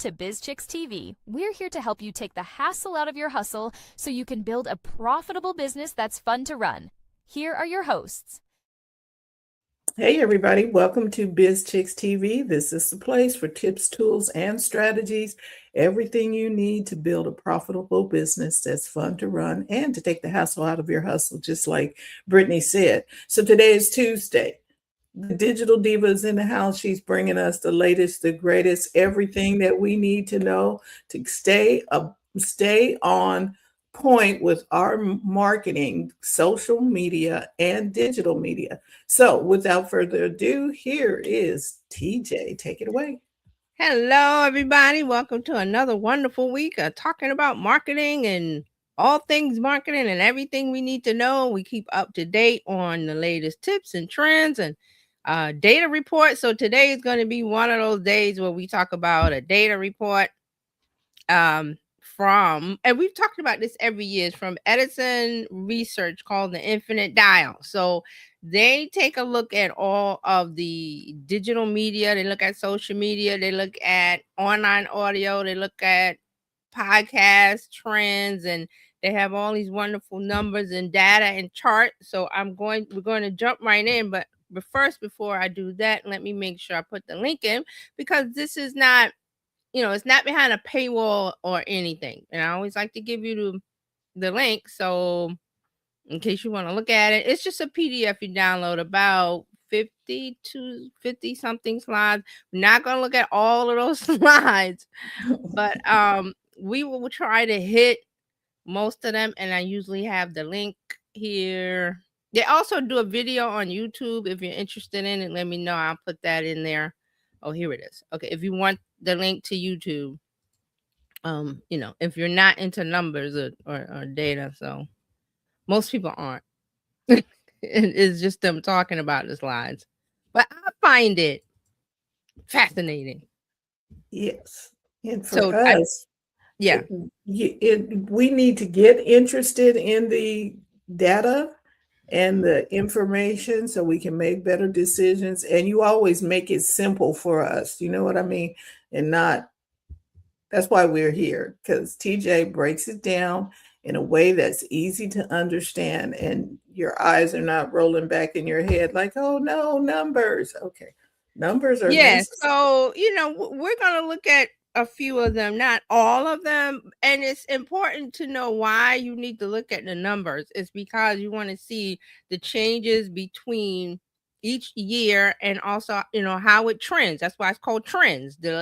to Bizchicks TV. We're here to help you take the hassle out of your hustle so you can build a profitable business that's fun to run. Here are your hosts. Hey everybody, welcome to Bizchicks TV. This is the place for tips, tools, and strategies. Everything you need to build a profitable business that's fun to run and to take the hassle out of your hustle, just like Brittany said. So today is Tuesday. The digital diva is in the house. She's bringing us the latest, the greatest, everything that we need to know to stay on point with our marketing, social media, and digital media. So, without further ado, here is TJ. Take it away. Hello, everybody. Welcome to another wonderful week of talking about marketing and all things marketing and everything we need to know. We keep up to date on the latest tips and trends and data report. So today is going to be one of those days where we talk about a data report and we've talked about this every year. It's from Edison Research called the Infinite Dial. So they take a look at all of the digital media. They look at social media. They look at online audio. They look at podcast trends, and they have all these wonderful numbers and data and charts. So we're going to jump right in. But first, before I do that, let me make sure I put the link in, because this is not, it's not behind a paywall or anything. And I always like to give you the link. So in case you want to look at it, it's just a PDF you download, about 50 to 50 something slides. We're not going to look at all of those slides, but we will try to hit most of them. And I usually have the link here. They also do a video on YouTube. If you're interested in it, let me know. I'll put that in there. Oh, here it is. Okay, if you want the link to YouTube, if you're not into numbers or data, so most people aren't. It's just them talking about the slides, but I find it fascinating. Yes. And for us, yeah, we need to get interested in the data and the information so we can make better decisions. And you always make it simple for us. You know what I mean? And that's why we're here, because TJ breaks it down in a way that's easy to understand, and your eyes are not rolling back in your head like, oh no, numbers. Okay. Numbers are yeah. necessary. So, we're going to look at a few of them, not all of them. And it's important to know why you need to look at the numbers. It's because you want to see the changes between each year, and also, how it trends. That's why it's called trends. The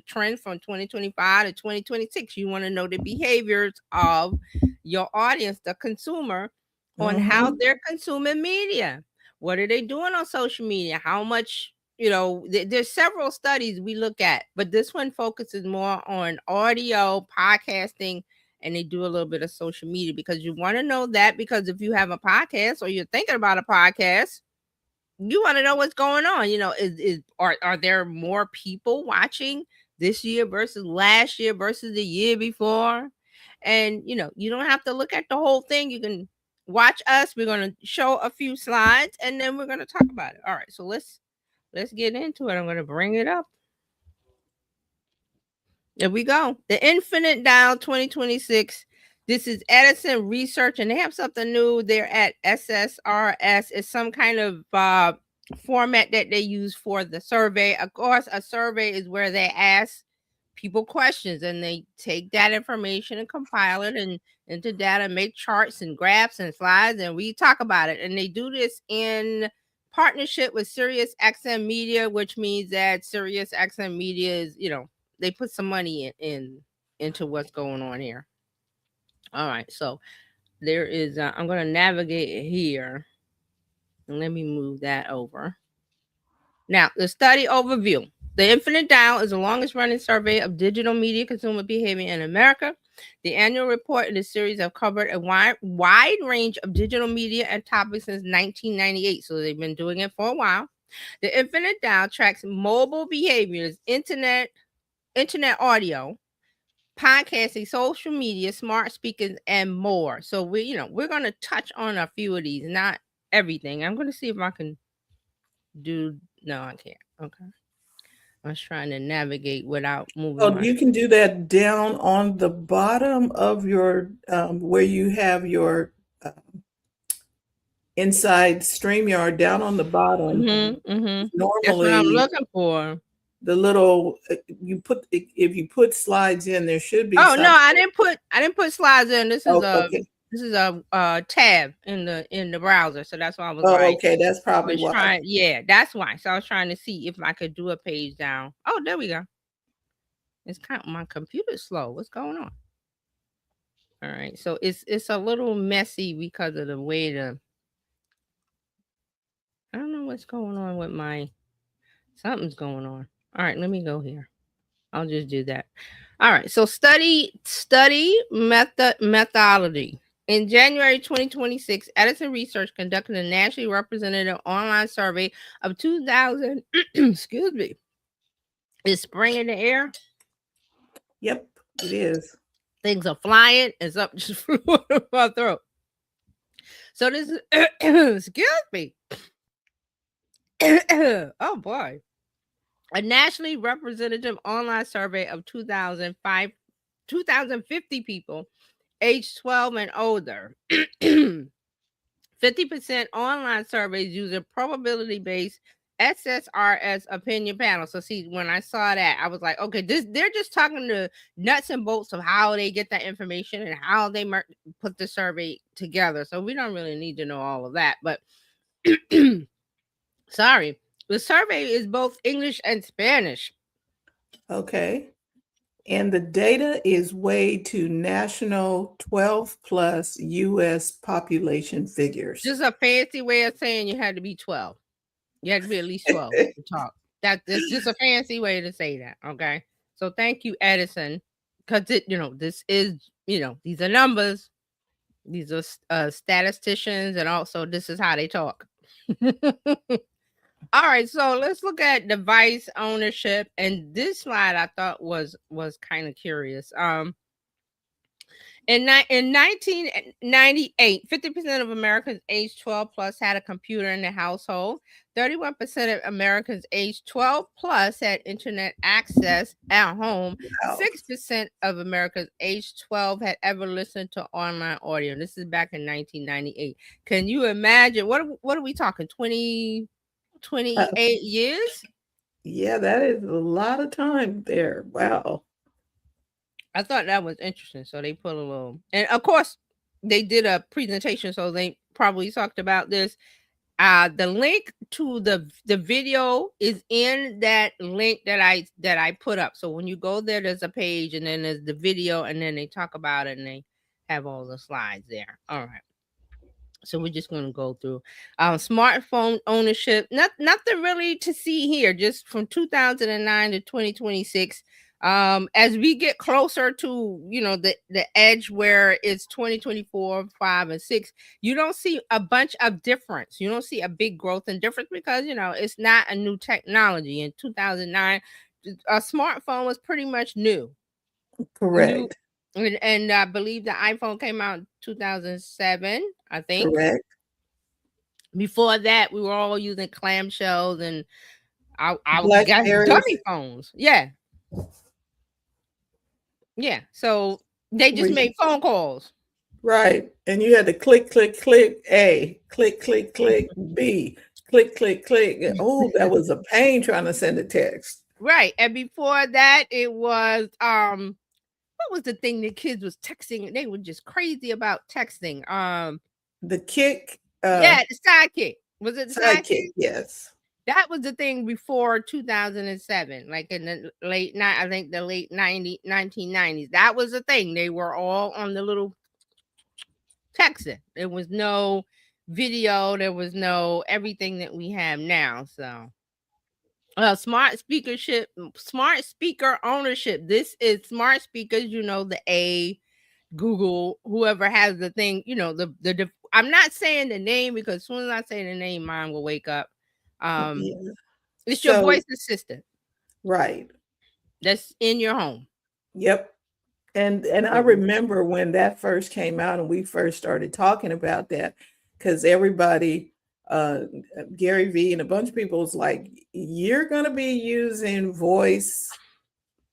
trend from 2025 to 2026. You want to know the behaviors of your audience, the consumer, on how they're consuming media. What are they doing on social media? How much, there's several studies we look at, but this one focuses more on audio, podcasting, and they do a little bit of social media, because you want to know that, because if you have a podcast or you're thinking about a podcast, you want to know what's going on. Are there more people watching this year versus last year versus the year before? And you don't have to look at the whole thing. You can watch us. We're going to show a few slides, and then we're going to talk about it. All right, so let's get into it. I'm going to bring it up. There we go. The Infinite Dial 2026. This is Edison Research, and they have something new. They're at SSRS. It's some kind of format that they use for the survey. Of course, a survey is where they ask people questions, and they take that information and compile it into data, make charts and graphs and slides, and we talk about it. And they do this in partnership with Sirius XM Media, which means that Sirius XM Media is, they put some money into what's going on here. All right, so there is, I'm going to navigate here, and let me move that over. Now, the study overview. The Infinite Dial is the longest running survey of digital media consumer behavior in America. The annual report in the series have covered a wide range of digital media and topics since 1998, so they've been doing it for a while. The Infinite Dial tracks mobile behaviors, internet audio, podcasting, social media, smart speakers, and more. So we're going to touch on a few of these, not everything. I'm going to see if I can do. No, I can't. Okay. I was trying to navigate without moving Oh, my. you can do that down on the bottom of your where you have your inside StreamYard down on the bottom. That's what I'm Normally, looking for. the little you put if you put slides in, there should be Oh no, something. I didn't put slides in. This is Oh, a okay. tab in the browser. So that's why I was Oh, like, okay. That's I probably was why. trying, yeah, that's why. So I was trying to see if I could do a page down. Oh, there we go. It's kind of, my computer's slow. What's going on? All right. So it's a little messy because of the way I don't know what's going on with something's going on. All right, let me go here. I'll just do that. All right. So study methodology. In January 2026, Edison Research conducted a nationally representative online survey of 2,000. Excuse me. Is spring in the air? Yep, it is. Things are flying. It's up just flew in my throat. So this is excuse me. Oh boy. A nationally representative online survey of 2,050 people aged 12 and older. 50% online surveys use a probability-based SSRS opinion panel. So see, when I saw that, I was like, okay, they're just talking to nuts and bolts of how they get that information and how they put the survey together. So we don't really need to know all of that. But sorry, the survey is both English and Spanish. Okay. And the data is weighed to national 12 plus US population figures. Just a fancy way of saying you had to be 12. You had to be at least 12 to talk. That's just a fancy way to say that. Okay. So thank you, Edison. Because this is, these are numbers. These are statisticians, and also this is how they talk. All right, so let's look at device ownership. And this slide I thought was kind of curious. In 1998, 50% of Americans aged 12 plus had a computer in their household. 31% of Americans aged 12 plus had internet access at home. Wow. 6% of Americans aged 12 had ever listened to online audio. This is back in 1998. Can you imagine? What are we talking? 28 years? Yeah, that is a lot of time there. Wow. I thought that was interesting. So they put a little, and of course, they did a presentation, so they probably talked about this. The link to the video is in that link that I put up. So when you go there, there's a page, and then there's the video, and then they talk about it, and they have all the slides there. All right. So we're just going to go through smartphone ownership. Nothing really to see here. Just from 2009 to 2026. As we get closer to the edge where it's 2024, 5, and 6, you don't see a bunch of difference. You don't see a big growth and difference because it's not a new technology. In 2009, a smartphone was pretty much new. Correct. And I believe the iPhone came out in 2007, I think. Correct. Before that, we were all using clamshells and I got dummy phones. Yeah. Yeah. So they just made phone calls. Right. And you had to click, click, click A, click, click, click B, click, click, click. Oh, that was a pain trying to send a text. Right. And before that, it was what was the thing the kids was texting? They were just crazy about texting. The kick. Yeah, the sidekick. Was it the sidekick? Yes. That was the thing before 2007, like in the late 1990s. That was the thing. They were all on the little texting. There was no video. There was no everything that we have now. So smart speaker ownership. This is smart speakers, the A, Google, whoever has the thing, I'm not saying the name because as soon as I say the name, mine will wake up. It's your voice assistant. Right. That's in your home. Yep. And I remember when that first came out and we first started talking about that, because everybody Gary Vee and a bunch of people was like, you're going to be using voice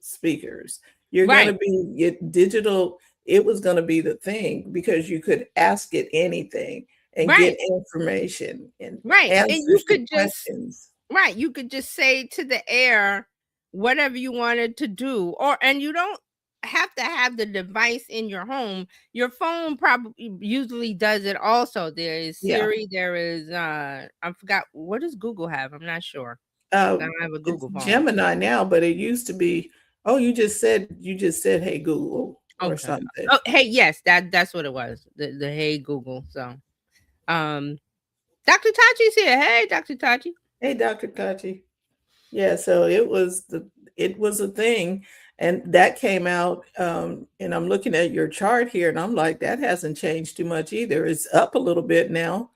speakers. You're going to Right. be digital. It was going to be the thing because you could ask it anything and get Right. information and Right. And you answers to could just questions. right, you could just say to the air whatever you wanted to do, and you don't have to have the device in your home. Your phone probably usually does it also. There is Yeah. Siri, there is I forgot, what does Google have? I'm not sure. I don't have a It's Google phone. Gemini now, but it used to be, oh, you just said, hey Google or Okay. something. Oh, hey, yes, that's what it was. The Hey Google. So, Dr. Tachi's here. Hey, Dr. Tachi. Hey, Dr. Kachi. Yeah, so it was a thing, and that came out. And I'm looking at your chart here, and I'm like, that hasn't changed too much either. It's up a little bit now.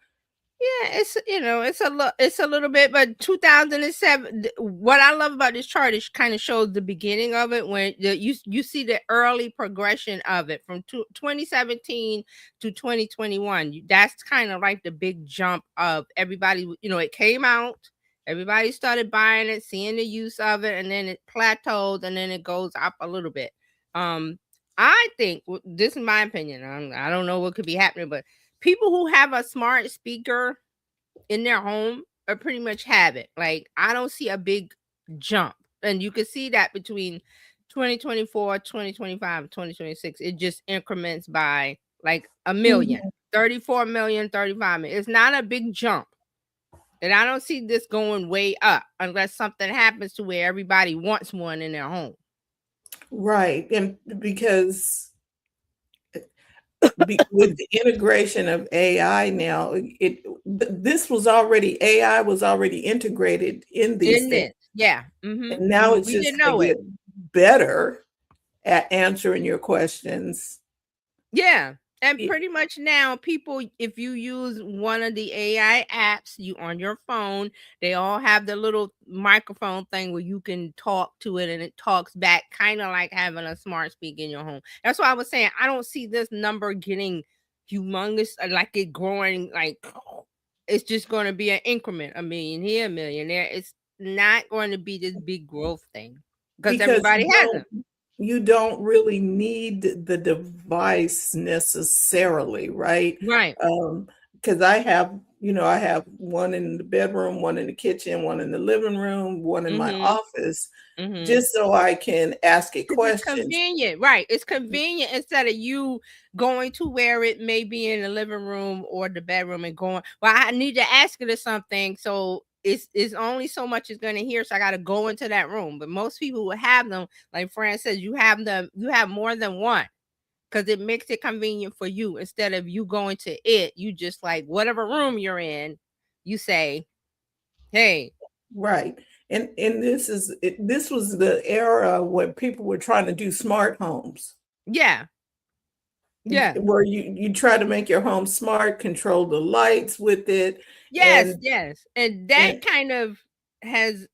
Yeah, it's a little bit, but 2007. What I love about this chart is kind of shows the beginning of it when you see the early progression of it from 2017 to 2021. That's kind of like the big jump of everybody. It came out, everybody started buying it, seeing the use of it, and then it plateaus, and then it goes up a little bit. I think this is my opinion. I don't know what could be happening, but people who have a smart speaker in their home are pretty much have it. Like, I don't see a big jump. And you can see that between 2024, 2025, 2026. It just increments by like a million, Mhm. 34 million, 35 million. It's not a big jump. And I don't see this going way up unless something happens to where everybody wants one in their home. Right, and because with the integration of AI now, this was already AI was already integrated in these Isn't things, it? Yeah. and now it's We just didn't going know to it. get better at answering your questions. Yeah. And Y- pretty much now, people, if you use one of the AI apps you on your phone, they all have the little microphone thing where you can talk to it and it talks back, kind of like having a smart speaker in your home. That's why I was saying I don't see this number getting humongous, like it growing like it's just going to be an increment, a million here, a million there. It's not going to be this big growth thing because Because everybody has them. you don't really need the device necessarily, right? Right. Because I have one in the bedroom, one in the kitchen, one in the living room, one in my Mm-hmm. office, Mm-hmm. just so I can ask it 'Cause it's questions. convenient, right? It's convenient instead of you going to where it may be in the living room or the bedroom and going, well, I need to ask it or something. So it's only so much it's gonna hear. So I gotta go into that room. But most people will have them, like Fran says, you have more than one because it makes it convenient for you instead of you going to it. You just like whatever room you're in, you say, hey, Right. And this was the era when people were trying to do smart homes, yeah, yeah. where you try to make your home smart, control the lights with it, Yes, and yes, and that and kind of has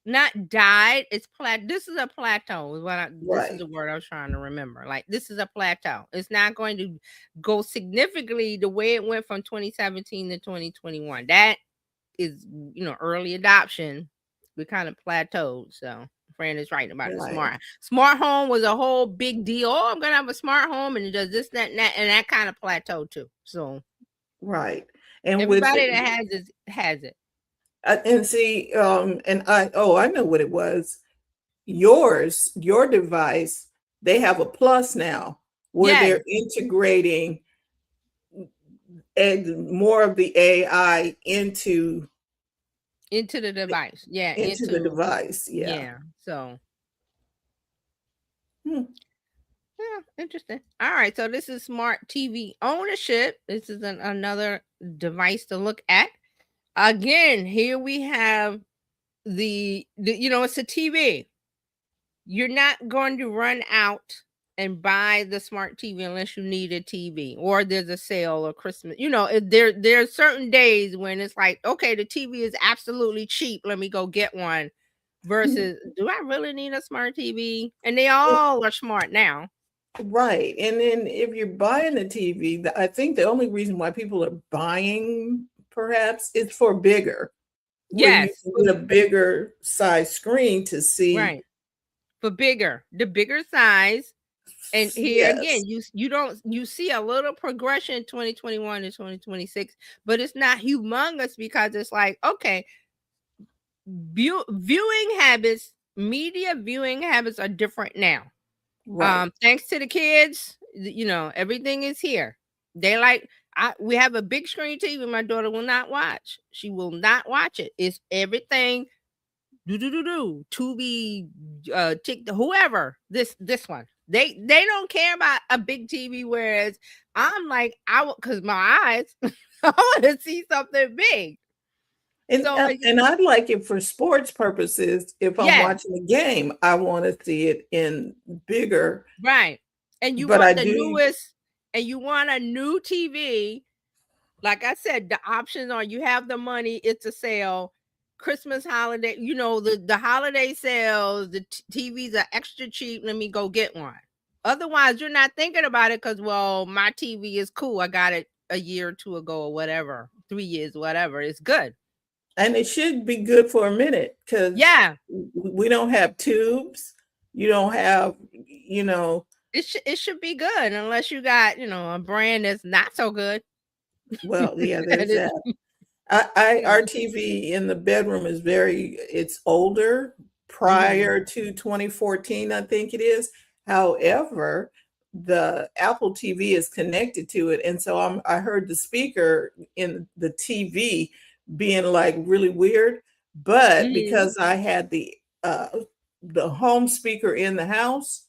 not died. This is a plateau. This is right, the word I was trying to remember. Like, this is a plateau. It's not going to go significantly the way it went from 2017 to 2021. That is, early adoption. We kind of plateaued. So Fran is right about the right, smart home was a whole big deal. Oh, I'm gonna have a smart home, and it does this, that, and that kind of plateau too. So right. And with everybody the, that has it. and see, I know what it was. Your device, they have a plus now where Yes, they're integrating and more of the AI into the device. Yeah, into the device. Yeah. yeah. So Hmm. yeah, interesting. All right, so this is smart TV ownership. This is another device to look at. Again, here we have it's a TV. You're not going to run out and buy the smart TV unless you need a TV or there's a sale or Christmas. There's certain days when it's like, okay, the TV is absolutely cheap. Let me go get one. Versus, do I really need a smart TV? And they all are smart now. Right. And then if you're buying a TV, I think the only reason why people are buying perhaps it's for bigger, where you Yes, can get a bigger size screen to see. right. For the bigger size. And here again, Yes, you see a little progression 2021 to 2026, but it's not humongous because it's like, okay, viewing habits, media viewing habits are different now. right. Thanks to the kids, everything is here. They like we have a big screen TV. My daughter will not watch. She will not watch it. It's everything do Tubi, Tick, whoever. This one. They don't care about a big TV. Whereas I'm like, because my eyes, I want to see something big. And So and I'd like it for sports purposes. If I'm yeah, watching a game, I want to see it in bigger. right. And you But I want the do, newest, and you want a new TV. Like I said, the options are you have the money, it's a sale. Christmas holiday, the holiday sales, the TVs are extra cheap. Let me go get one. Otherwise, you're not thinking about it because, well, my TV is cool. I got it a year or two ago or whatever, 3 years, whatever. It's good. and it should be good for a minute because Yeah, we don't have tubes. You don't have, it should be good unless you got, a brand that's not so good. well, yeah, And there's that. Our yeah. TV in the bedroom is it's older, Mhm. prior to 2014, I think it is. However, the Apple TV is connected to it. And so I heard the speaker in the TV being like really weird. But Mhm. because I had the home speaker in the house,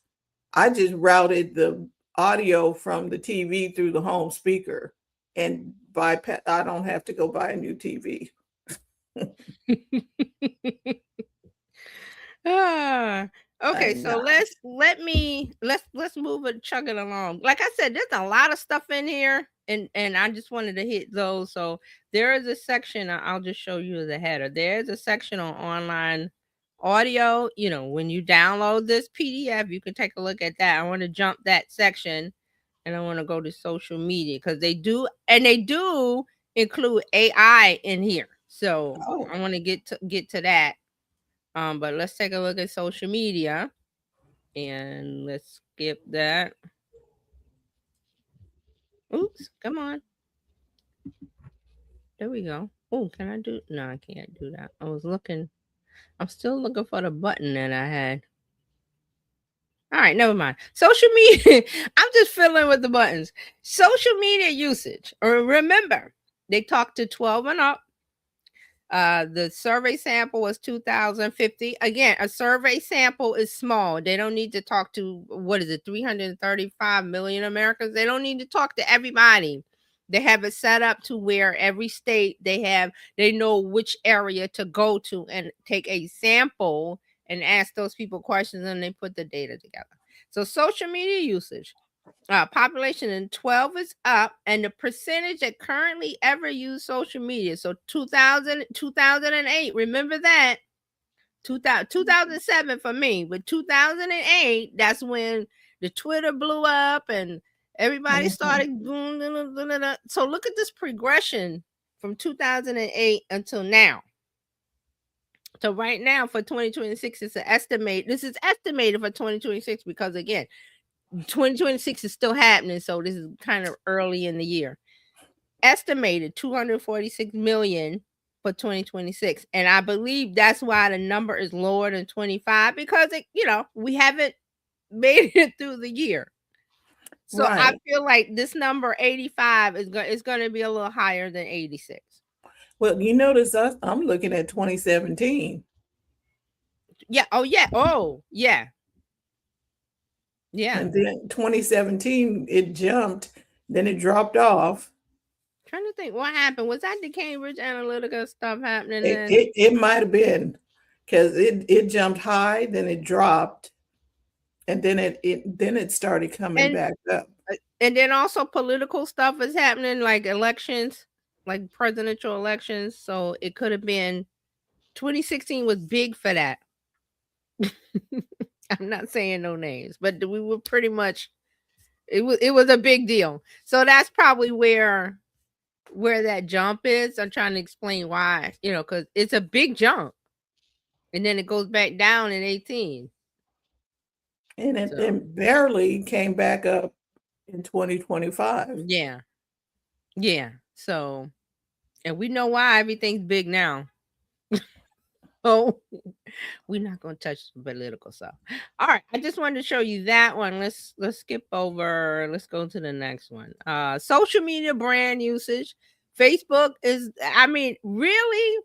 I just routed the audio from the TV through the home speaker and bypass. I don't have to go buy a new TV. Ah, I okay, so know. let's move it chugging along. Like I said, there's a lot of stuff in here, and I just wanted to hit those. So there is a section. I'll just show you the header. There's a section on online audio. When you download this PDF, you can take a look at that. I want to jump that section, and I want to go to social media because they do include AI in here. So Oh, I want to get to that. But let's take a look at social media and let's skip that. Oops, come on. There we go. Oh, can I do? No, I can't do that. I'm still looking for the button that I had. All right, never mind. Social media. I'm just fiddling with the buttons. Social media usage. Or remember, they talk to 12 and up. The survey sample was 2050. Again, a survey sample is small. They don't need to talk to, what is it, 335 million Americans. They don't need to talk to everybody. They have it set up to where every state they know which area to go to and take a sample and ask those people questions, and they put the data together. So social media usage. Population in 12 is up, and the percentage that currently ever use social media. So 2008, remember that. 2007 for me, but 2008, that's when the Twitter blew up and everybody mhm. started boom. So look at this progression from 2008 until now. So right now for 2026, it's an estimate. This is estimated for 2026 because again, 2026 is still happening, so this is kind of early in the year. Estimated 246 million for 2026, and I believe that's why the number is lower than 25 because we haven't made it through the year. So I Right. feel like this number 85 is going to be a little higher than 86. Well, you notice I'm looking at 2017, Yeah. Oh yeah. Oh yeah. Yeah. and then 2017 it jumped, then it dropped off. Trying to think what happened. Was that the Cambridge Analytica stuff happening It then? it, it might have been because it jumped high, then it dropped, and then it started coming And back up. and then also political stuff is happening, like elections, like presidential elections. So it could have been 2016 was big for that. I'm not saying no names, but we were pretty much it was a big deal. So that's probably where where that jump is. I'm trying to explain why, because it's a big jump. And then it goes back down in 18. And it, So, it barely came back up in 2025. yeah. Yeah. So, and we know why everything's big now. Oh, we're not going to touch the political stuff. All right, I just wanted to show you that one. Let's skip over. Let's go to the next one. Social media brand usage. Facebook is, I mean, really,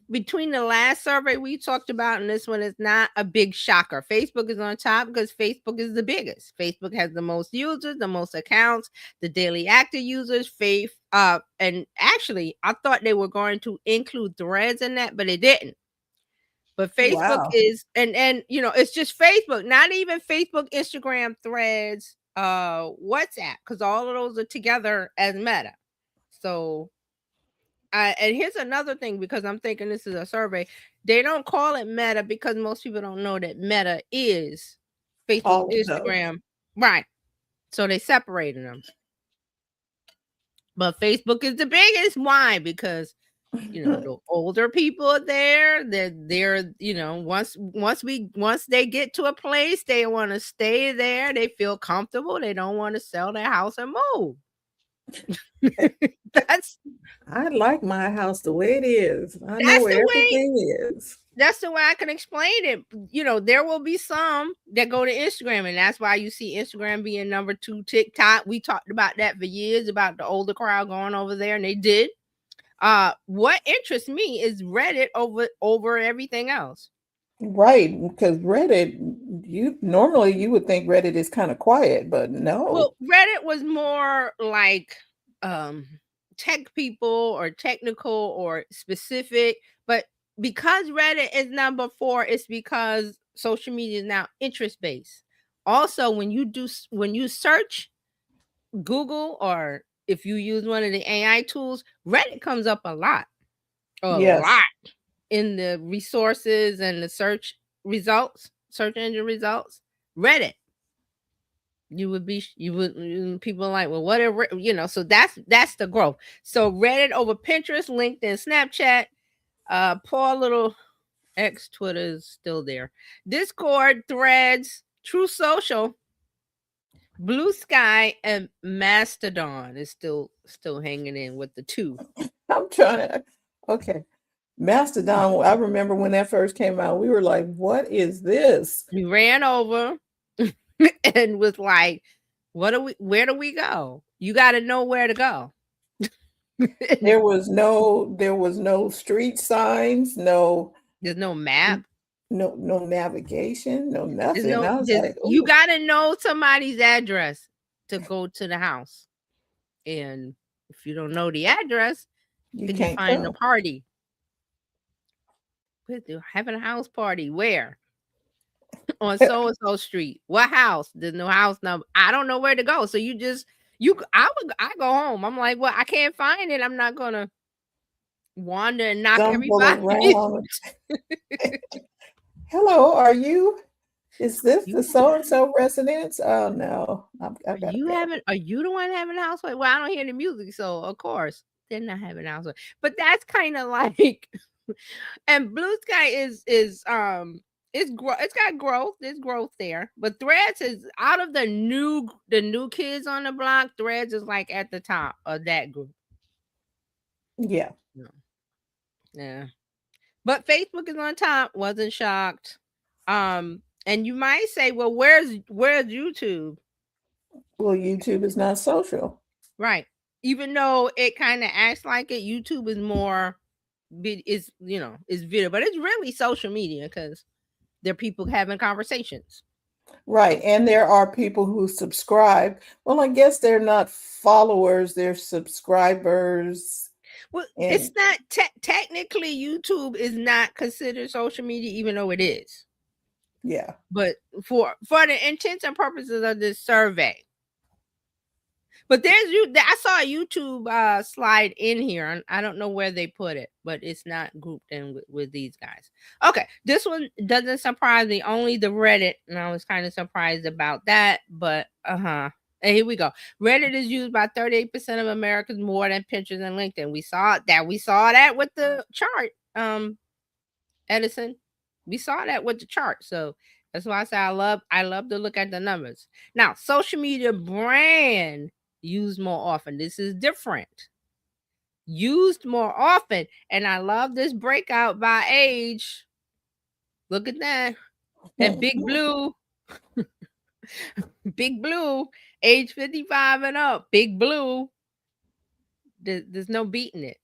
between the last survey we talked about and this one is not a big shocker. Facebook is on top because Facebook is the biggest. Facebook has the most users, the most accounts, the daily active users. And actually, I thought they were going to include Threads in that, but it didn't. But Facebook Wow. is, and it's just Facebook, not even Facebook, Instagram, Threads, WhatsApp, because all of those are together as Meta. So, and here's another thing, because I'm thinking this is a survey. They don't call it Meta because most people don't know that Meta is Facebook, All of those. Instagram, right? So they separated them. But Facebook is the biggest. Why? Because the older people are there. They're once they get to a place, they want to stay there. They feel comfortable. They don't want to sell their house and move. I like my house the way it is. I know where everything is. That's the way I can explain it. There will be some that go to Instagram, and that's why you see Instagram being number 2, TikTok. We talked about that for years, about the older crowd going over there, and they did. What interests me is Reddit over everything else. Right, because Reddit, you would think Reddit is kind of quiet, but no. Well, Reddit was more like tech people or technical or specific, but because Reddit is number 4, it's because social media is now interest based. Also, when you search Google, or if you use one of the AI tools, Reddit comes up a lot in the resources and the search engine results. Reddit. People are like, well, whatever, so that's the growth. So Reddit over Pinterest, LinkedIn, Snapchat, poor little X, Twitter is still there. Discord, Threads, True Social, Blue Sky, and Mastodon is still hanging in with the 2. I'm trying to, okay. Mastodon, I remember when that first came out, we were like, what is this? We ran over and was like, where do we go? You got to know where to go. There was no street signs, there's no map, no navigation, no nothing. I was like, you got to know somebody's address to go to the house. And if you don't know the address, you can't find the party. Having a house party where? On so and so street. What house? There's no house number. I don't know where to go. So I go home. I'm like, well, I can't find it. I'm not gonna wander and knock everybody around. Hello, is this the so-and-so residence? Oh no. Are you the one having a house party? Well, I don't hear the music, so of course they're not having a house party. But that's kind of like and Blue Sky is it's got growth. There's growth there. But Threads is out of the new kids on the block. Threads is like at the top of that group. Yeah. Yeah. But Facebook is on top. Wasn't shocked. And you might say, well, where's YouTube? Well, YouTube is not social. Right. Even though it kind of acts like it, YouTube is more is video, but it's really social media because there are people having conversations. Right. And there are people who subscribe. Well, I guess they're not followers, they're subscribers. Well, it's not technically YouTube is not considered social media, even though it is. Yeah. But for the intents and purposes of this survey. But I saw a YouTube slide in here, and I don't know where they put it, but it's not grouped in with these guys. Okay, this one doesn't surprise me, only the Reddit, and I was kind of surprised about that, but And here we go. Reddit is used by 38% of Americans more than Pinterest and LinkedIn. We saw that with the chart. Edison. We saw that with the chart. So that's why I say I love to look at the numbers. Now, social media brand used more often. This is different. Used more often. And I love this breakout by age. Look at that. And Big Blue. Big Blue, age 55 and up. Big Blue. There's no beating it.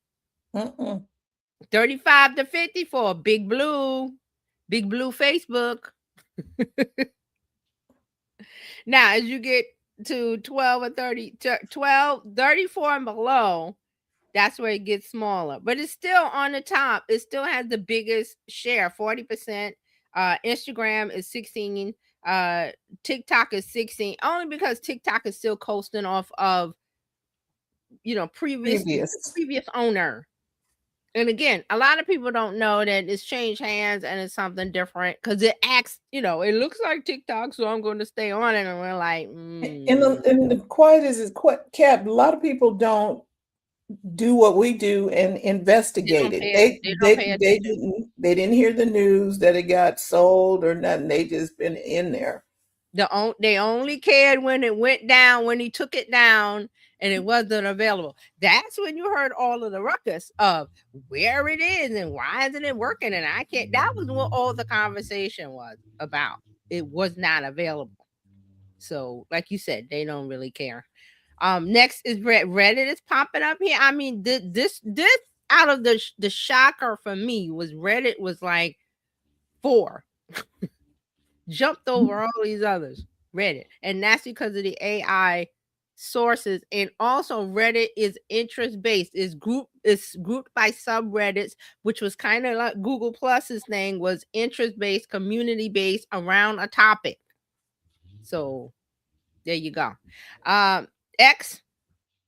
35 to 54. Big Blue. Big Blue Facebook. Now, as you get to 12 or 30, 12, 34 and below, that's where it gets smaller. But it's still on the top. It still has the biggest share, 40%. Instagram is 16. TikTok is 16. Only because TikTok is still coasting off of, previous owner. And again, a lot of people don't know that it's changed hands and it's something different because it acts, it looks like TikTok, so I'm going to stay on it. And we're like, And the quiet is kept. A lot of people don't do what we do and investigate it. They didn't hear the news that it got sold or nothing. They just been in there. They only cared when it went down, when he took it down and it wasn't available. That's when you heard all of the ruckus of where it is and why isn't it working, and I can't. That was what all the conversation was about. It was not available. So like you said, they don't really care. Next is Reddit is popping up here. I mean, this out of the shocker for me was Reddit was like 4. Jumped over all these others. Reddit. And that's because of the AI sources. And also Reddit is interest based. It's grouped by subreddits, which was kind of like Google Plus's thing, was interest based, community based around a topic. So there you go. X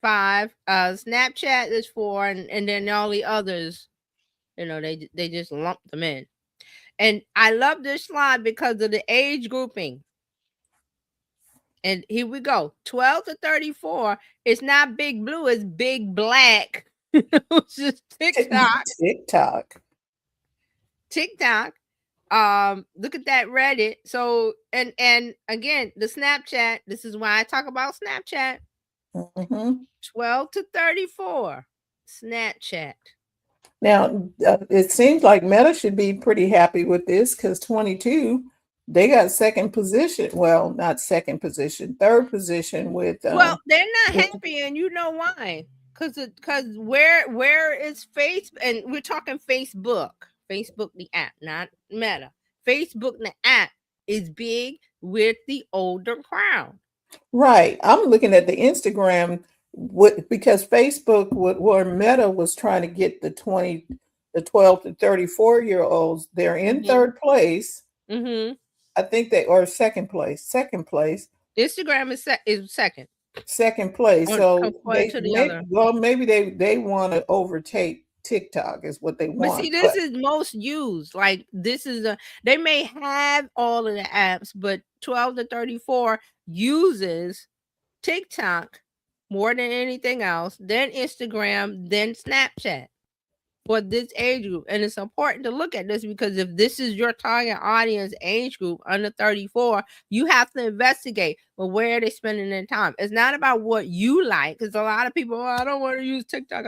5, Snapchat is 4, and then all the others, they just lump them in. And I love this slide because of the age grouping. And here we go. 12 to 34. It's not Big Blue, it's Big Black. It's just TikTok. TikTok. Look at that Reddit. So and again, the Snapchat. This is why I talk about Snapchat. 12 to 34. Snapchat. Now, it seems like Meta should be pretty happy with this because 22, they got second position. Well, not second position, third position with. Well, they're not happy, and you know why? Because where is Facebook? And we're talking Facebook. Facebook, the app, not Meta. Facebook, the app, is big with the older crowd. Right. I'm looking at the Instagram. Because Facebook, where Meta was trying to get the 12 to 34-year-olds, they're in third place. I think they are second place. Instagram is second. Second place. So maybe they want to overtake TikTok is what they want. But see, this is most used. Like this is they may have all of the apps, but 12 to 34 uses TikTok more than anything else, then Instagram, then Snapchat for this age group. And it's important to look at this because if this is your target audience age group under 34, you have to investigate, well, where are they spending their time? It's not about what you like, because a lot of people, I don't want to use TikTok.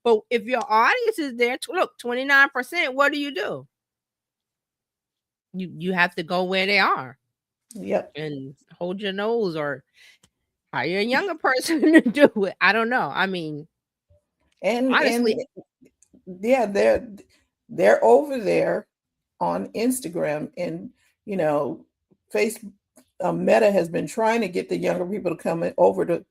But if your audience is there, look, 29%, what do? You have to go where they are. Yep. And hold your nose or hire a younger person to do it. I don't know. I mean, honestly, yeah, they're over there on Instagram, and Facebook, Meta has been trying to get the younger people to come over to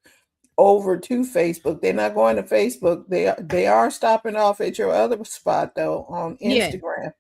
Facebook. They're not going to Facebook. They are stopping off at your other spot though on Instagram. Yeah.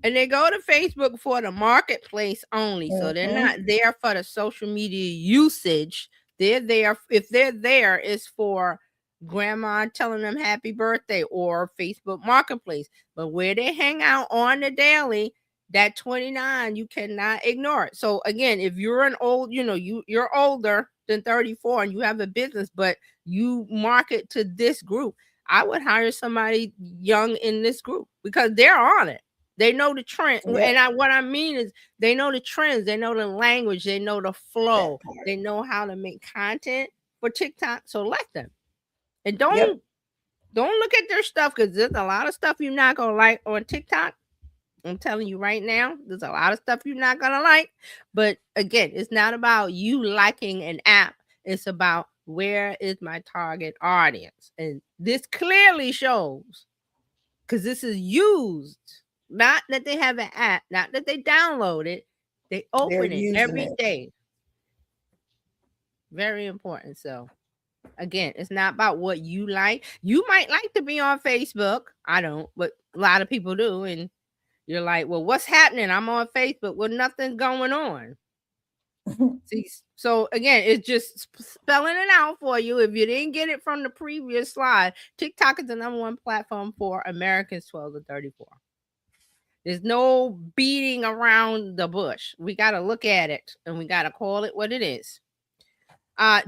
And they go to Facebook for the marketplace only. So they're not there for the social media usage. They're there. If they're there, it's for grandma telling them happy birthday or Facebook Marketplace. But where they hang out on the daily, that 29, you cannot ignore it. So again, if you're an old, you're older, than 34 and you have a business, but you market to this group, I would hire somebody young in this group because they're on it. They know the trend. Yep. And what I mean is they know the trends, they know the language, they know the flow, they know how to make content for TikTok. So let them. And don't look at their stuff because there's a lot of stuff you're not gonna like on TikTok. I'm telling you right now, there's a lot of stuff you're not gonna like. But again, it's not about you liking an app. It's about where is my target audience. And this clearly shows, because this is used, not that they have an app, not that they download it, they open it every day. Very important. So again, it's not about what you like. You might like to be on Facebook. I don't, but a lot of people do. And you're like, well, what's happening? I'm on Facebook. Well, nothing's going on. See, so again, it's just spelling it out for you. If you didn't get it from the previous slide, TikTok is the #1 platform for Americans 12 to 34. There's no beating around the bush. We got to look at it and we got to call it what it is.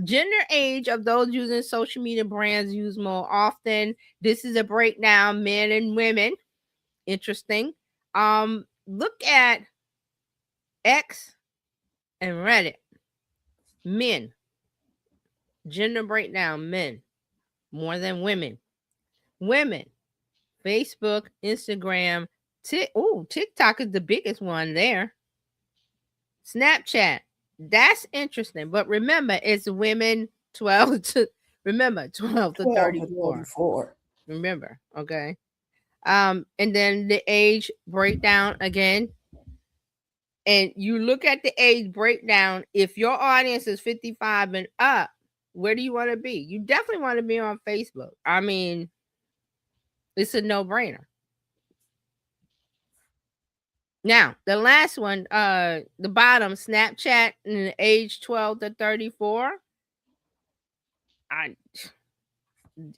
Gender, age of those using social media brands used more often. This is a breakdown, men and women. Interesting. Look at X and Reddit. Men. Gender breakdown, men more than women. Women. Facebook, Instagram, TikTok is the biggest one there. Snapchat. That's interesting. But remember, it's women 12 to 34. Remember, okay. And then the age breakdown again. And you look at the age breakdown. If your audience is 55 and up, where do you want to be? You definitely want to be on Facebook. I mean, it's a no-brainer. Now, the last one, the bottom, Snapchat, and age 12 to 34.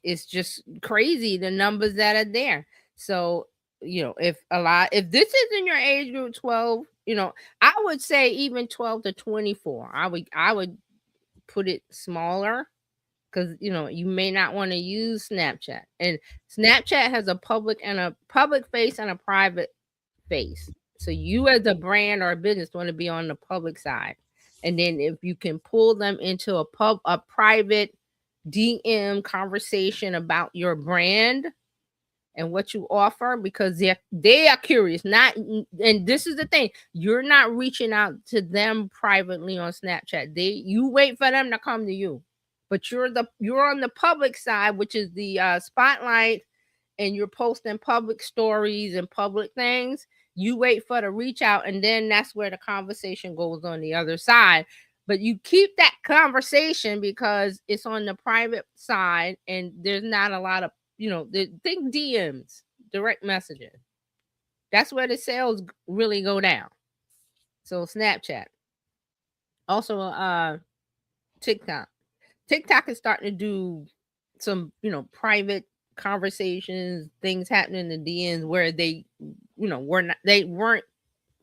It's just crazy the numbers that are there. So, if this is in your age group 12, I would say even 12 to 24. I would put it smaller because you may not want to use Snapchat. And Snapchat has a public face and a private face. So you as a brand or a business want to be on the public side. And then if you can pull them into a private DM conversation about your brand and what you offer, because they are curious. And this is the thing, you're not reaching out to them privately on Snapchat. You wait for them to come to you, but you're on the public side, which is the spotlight, and you're posting public stories and public things. You wait for the reach out, and then that's where the conversation goes on the other side. But you keep that conversation because it's on the private side, and there's not a lot of, think DMs, direct messaging. That's where the sales really go down. So Snapchat. Also, TikTok. TikTok is starting to do some, private conversations, things happening in the DMs where they, they weren't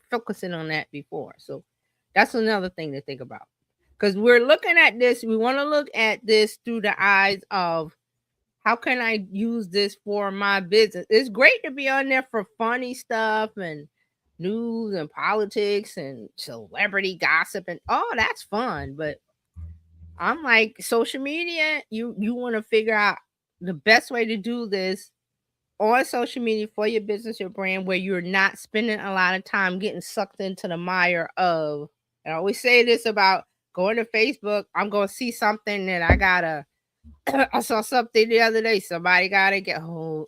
focusing on that before. So that's another thing to think about. Because we're looking at this, we want to look at this through the eyes of how can I use this for my business? It's great to be on there for funny stuff and news and politics and celebrity gossip and that's fun. But I'm like, social media, you want to figure out the best way to do this on social media for your business, your brand, where you're not spending a lot of time getting sucked into the mire of, and I always say this about going to Facebook, I'm going to see something that I saw something the other day. Somebody got to get home.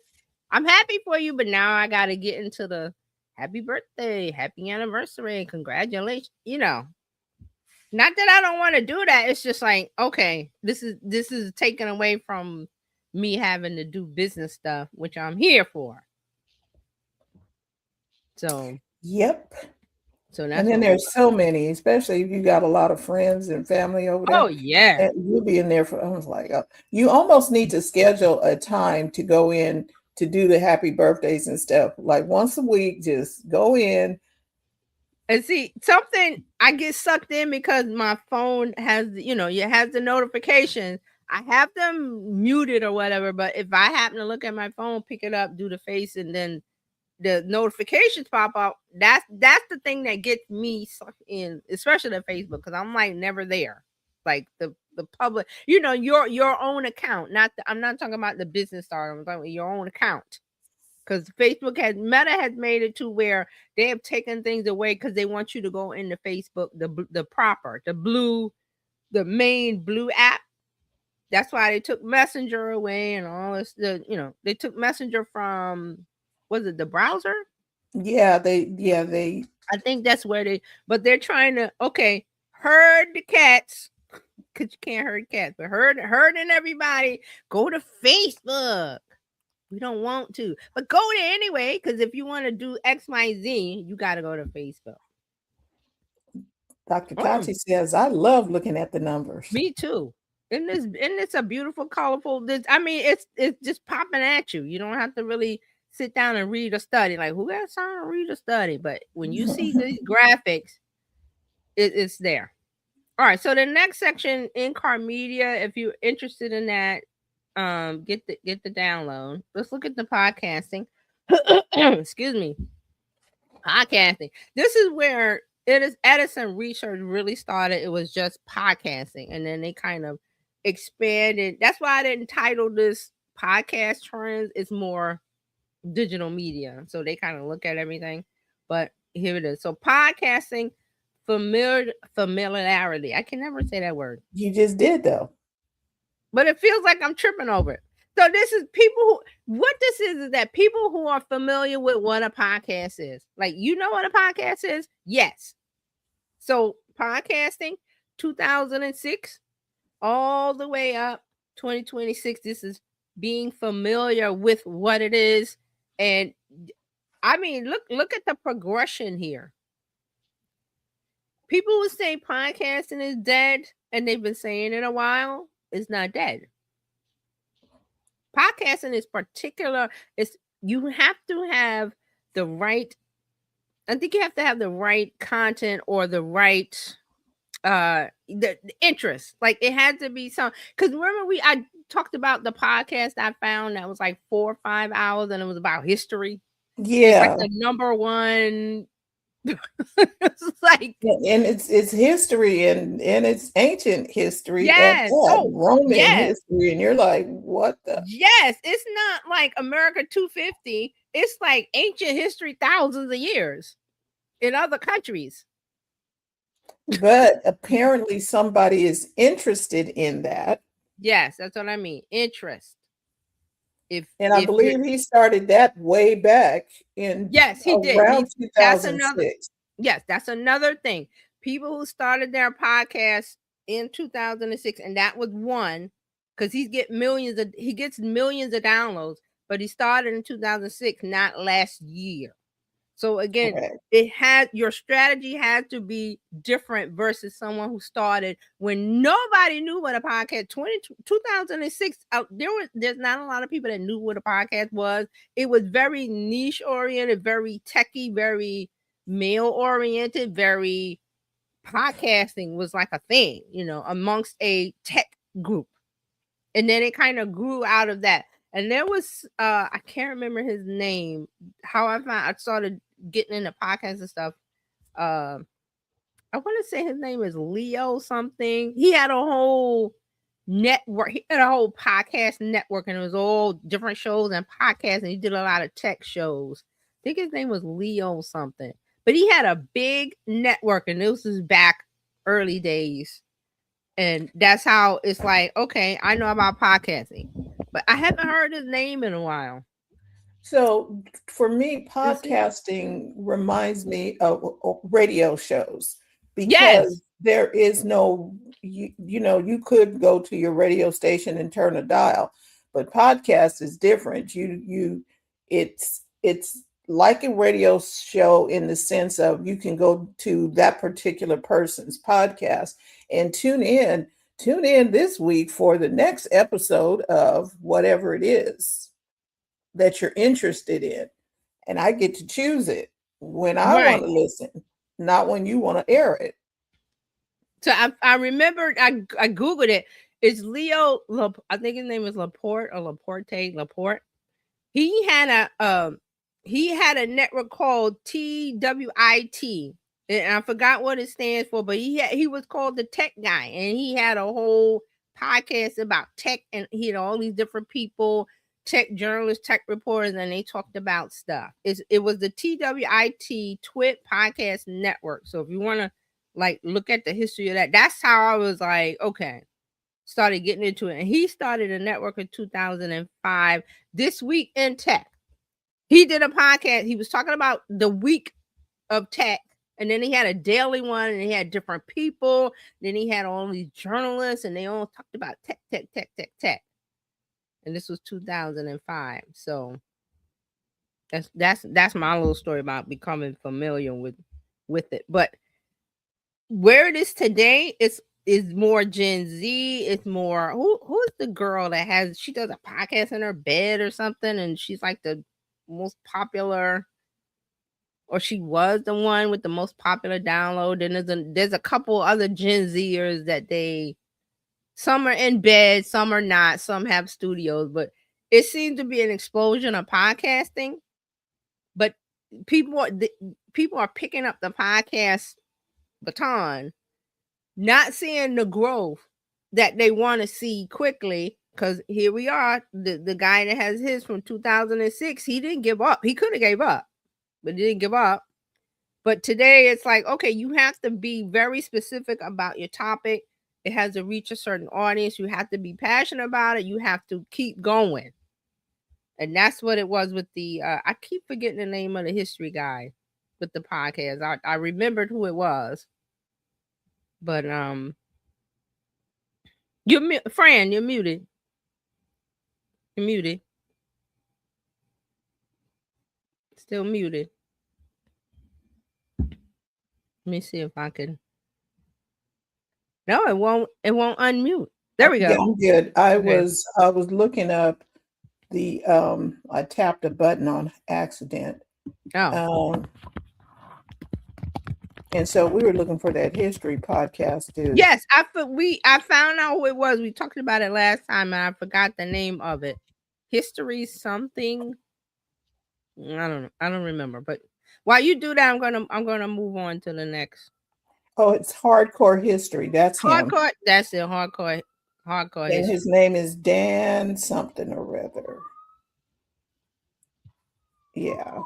I'm happy for you, but now I got to get into the happy birthday, happy anniversary, congratulations. Not that I don't want to do that. It's just like, okay, this is taken away from me having to do business stuff, which I'm here for. So, yep. So that's, and then there's so many, especially if you got a lot of friends and family over there. Oh yeah, and you'll be in there for. I was like, you almost need to schedule a time to go in to do the happy birthdays and stuff. Like once a week, just go in, And see, something I get sucked in because my phone has, it has the notifications. I have them muted or whatever, but if I happen to look at my phone, pick it up, do the face, and then the notifications pop up, that's the thing that gets me sucked in, especially the Facebook, because I'm like never there. Like the public, your own account, I'm not talking about the business start, I'm talking about your own account. Because Meta has made it to where they have taken things away because they want you to go into Facebook, the main blue app. That's why they took Messenger away and all this. They took Messenger from, was it the browser? Yeah, they. I think that's where but they're trying to, herd the cats, because you can't herd cats, but herding everybody, go to Facebook. We don't want to, but go there anyway, because if you want to do X, Y, Z, you got to go to Facebook. Dr. Tati says, I love looking at the numbers. Me too. And it's a beautiful, colorful, it's just popping at you. You don't have to really sit down and read a study. Like, who got time to read a study? But when you see these graphics, it's there. All right. So the next section, in-car media, if you're interested in that, get the download. Let's look at the podcasting. Excuse me. Podcasting. This is where Edison research really started. It was just podcasting, and then they kind of expanded. That's why I didn't title this podcast trends. It's more digital media. So they kind of look at everything. But here it is. So podcasting, familiarity. I can never say that word. You just did though. But it feels like I'm tripping over it. So this is what this is that people who are familiar with what a podcast is. Like, you know what a podcast is? Yes. So podcasting, 2006, all the way up 2026. This is being familiar with what it is. And I mean, look at the progression here. People who say podcasting is dead, and they've been saying it a while, it's not dead. Podcasting is particular. You have to have the right, I think you have to have the right content or the right the interest. Like, it had to be some, because remember I talked about the podcast I found that was like 4 or 5 hours, and it was about history. Yeah, it's like the number one. It's like, and it's history and it's ancient history. Yes. Roman history, and you're like, what the? Yes, it's not like America 250. It's like ancient history, thousands of years in other countries. But apparently somebody is interested in that. Yes, that's what I mean. Interest. I believe he started that way back in he did. Around 2006. That's another thing. People who started their podcast in 2006, and that was one, because he gets millions of downloads, but he started in 2006, not last year. So again, your strategy had to be different versus someone who started when nobody knew what a podcast. 2006, there's not a lot of people that knew what a podcast was. It was very niche oriented, very techie, very male oriented, very podcasting was like a thing, amongst a tech group. And then it kind of grew out of that. And there was I can't remember his name. How I started getting into podcasts and stuff. I want to say his name is Leo something. He had a whole network. He had a whole podcast network, and it was all different shows and podcasts. And he did a lot of tech shows. I think his name was Leo something. But he had a big network, and this was back early days. And that's how it's like, okay, I know about podcasting, but I haven't heard his name in a while. So for me, podcasting reminds me of radio shows, because there is no, you could go to your radio station and turn a dial, but podcast is different. It's like a radio show in the sense of you can go to that particular person's podcast and tune in this week for the next episode of whatever it is that you're interested in. And I get to choose it when I want to listen. not when you want to air it. So I remember I Googled it. It's Leo, I think his name is Laporte or Laporte. He had a network called TWIT. And I forgot what it stands for, but he was called the tech guy, and he had a whole podcast about tech, and he had all these different people, tech journalists, tech reporters, and they talked about stuff. It was the TWIT Twit Podcast Network. So if you want to like look at the history of that, that's how I was like, okay, started getting into it. And he started a network in 2005. This Week in Tech. He did a podcast. He was talking about the week of tech. And then he had a daily one, and he had different people. Then he had all these journalists, and they all talked about tech. And this was 2005. So that's my little story about becoming familiar with it. But where it is today, is more Gen Z. It's more who's the girl that she does a podcast in her bed or something, and she's like the most popular, or she was the one with the most popular download. And there's a couple other Gen Zers that some are in bed, some are not, some have studios, but it seems to be an explosion of podcasting. But people are picking up the podcast baton, not seeing the growth that they want to see quickly. Because here we are, the guy that has his from 2006, he didn't give up. He could have gave up, but he didn't give up. But today it's like, okay, you have to be very specific about your topic. It has to reach a certain audience. You have to be passionate about it. You have to keep going. And that's what it was with the, I keep forgetting the name of the history guy with the podcast. I remembered who it was. But, Fran, you're muted. You're muted. Still muted. Let me see if I can. No, it won't unmute. There we go. Yeah, I'm good. I was looking up the I tapped a button on accident. Oh. And so we were looking for that history podcast too. Yes, I found out who it was. We talked about it last time, and I forgot the name of it. History something. I don't know. I don't remember. But while you do that, I'm gonna move on to the next. Oh, it's Hardcore History. That's Hardcore. him. That's it. Hardcore. And History. his name is Dan something or other. Yeah.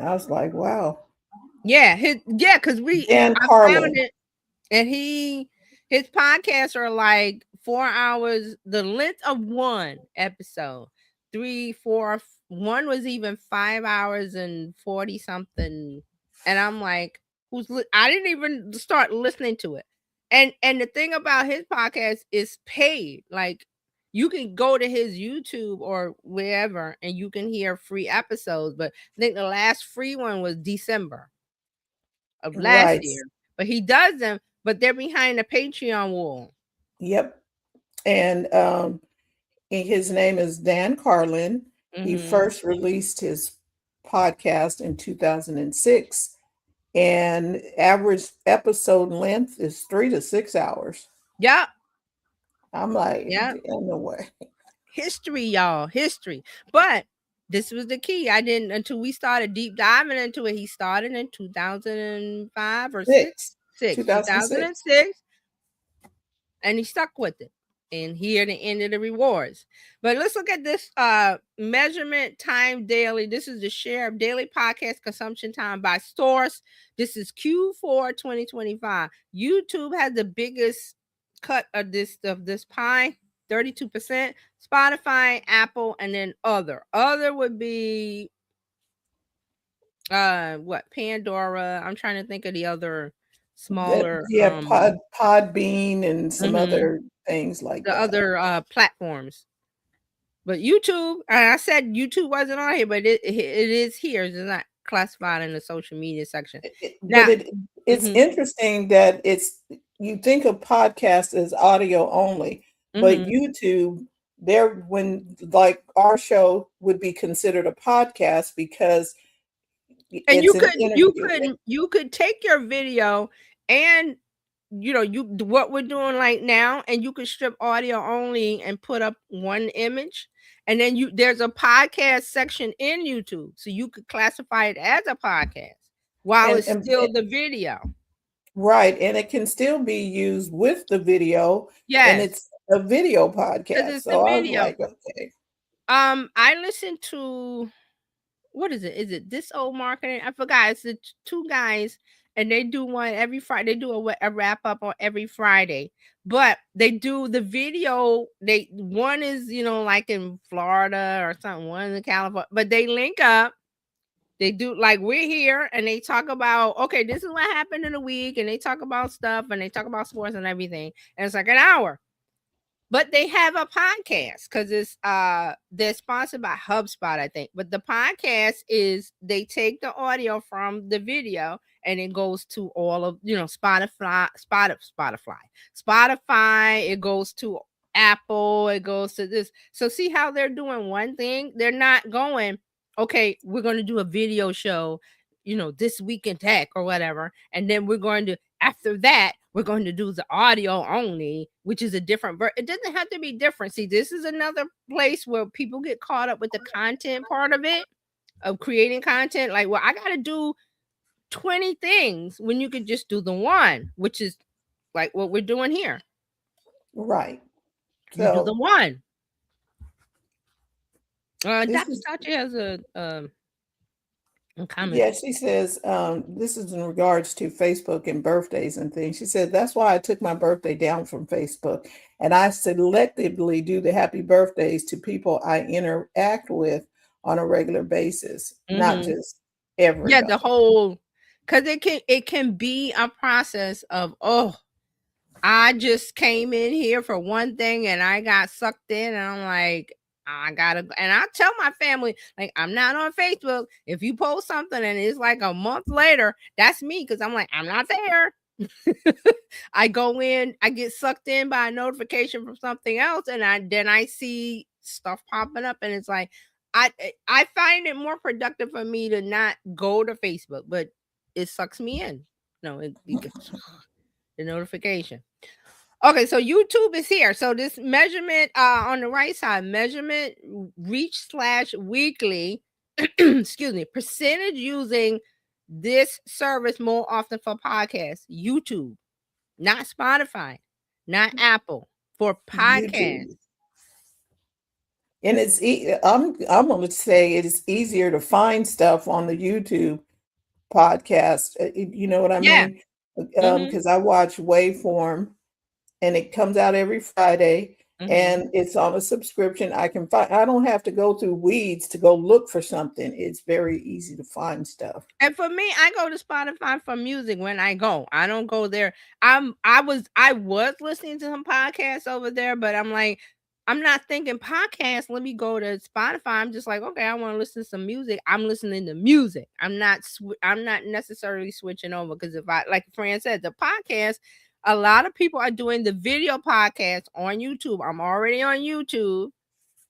I was like, wow. Yeah, because Dan Carlin. found it, and his podcasts are like 4 hours, the length of one episode. 3, 4, one was even 5 hours and 40 something. And I'm like, I didn't even start listening to it. And the thing about his podcast is paid. Like, you can go to his YouTube or wherever, and you can hear free episodes. But I think the last free one was December of last year. But he does them, but they're behind the Patreon wall. Yep. And his name is Dan Carlin. Mm-hmm. He first released his podcast in 2006, and average episode length is 3 to 6 hours. Yep. I'm like, in no way. History, y'all. History. But this was the key. I didn't until we started deep diving into it. He started in 2005 or 6. 2006. And he stuck with it. And here the end of the rewards. But let's look at this measurement time daily. This is the share of daily podcast consumption time by source. This is Q4 2025. YouTube has the biggest cut of this pie, 32%. Spotify, Apple, and then other. Other would be Pandora. I'm trying to think of the other smaller Podbean and some other things like that. The other platforms. But YouTube, I said YouTube wasn't on here, but it is here. It's not classified in the social media section. It's interesting that you think of podcasts as audio only, but YouTube, when like our show would be considered a podcast because And it's an interview. you could take your video and what we're doing right now, and you could strip audio only and put up one image, and then there's a podcast section in YouTube, so you could classify it as a podcast while it's still the video. Right, and it can still be used with the video. Yes, and it's a video podcast. it's So the I was video. like, okay. I listened to, what is it? Is it This Old Marketing? I forgot. It's the two guys, and they do one every Friday. They do a wrap up on every Friday, but they do the video. One is like in Florida or something. One in California, but they link up. They do like we're here, and they talk about, okay, this is what happened in a week, and they talk about stuff, and they talk about sports and everything, and it's like an hour. But they have a podcast because they're sponsored by HubSpot, I think. But the podcast is, they take the audio from the video and it goes to all of Spotify. It goes to Apple. It goes to this. So see how they're doing one thing. They're not going, okay, we're going to do a video show, this week in tech or whatever, and then we're going to, after that, we're going to do the audio only, which is a different it doesn't have to be different. See, this is another place where people get caught up with the content part of it, of creating content. Like, well, I got to do 20 things when you could just do the one, which is like what we're doing here. Right. You do the one. Dr. Sachi has a comment. Yeah, she says, this is in regards to Facebook and birthdays and things. She said, that's why I took my birthday down from Facebook, and I selectively do the happy birthdays to people I interact with on a regular basis, not just everybody. Yeah, the whole, because it can be a process of, oh, I just came in here for one thing and I got sucked in, and I'm like, I gotta, and I tell my family, like, I'm not on Facebook. If you post something and it's like a month later, that's me, because I'm like, I'm not there. I go in, I get sucked in by a notification from something else, and then I see stuff popping up, and it's like, I find it more productive for me to not go to Facebook, but it sucks me in. No, it gets the notification. Okay, so YouTube is here. So this measurement on the right side, measurement reach /weekly, excuse me, percentage using this service more often for podcasts. YouTube, not Spotify, not Apple, for podcasts. And it's I'm going to say it is easier to find stuff on the YouTube podcast. You know what I mean? Because I watch Waveform, and it comes out every Friday, and it's on a subscription. I don't have to go through weeds to go look for something. It's very easy to find stuff. And for me, I go to Spotify for music when I go. I don't go there. I was listening to some podcasts over there, but I'm like, I'm not thinking podcast. Let me go to Spotify. I'm just like, okay, I want to listen to some music. I'm listening to music. I'm not necessarily switching over, because if I, like Fran said, the podcast, a lot of people are doing the video podcast on YouTube. I'm already on YouTube,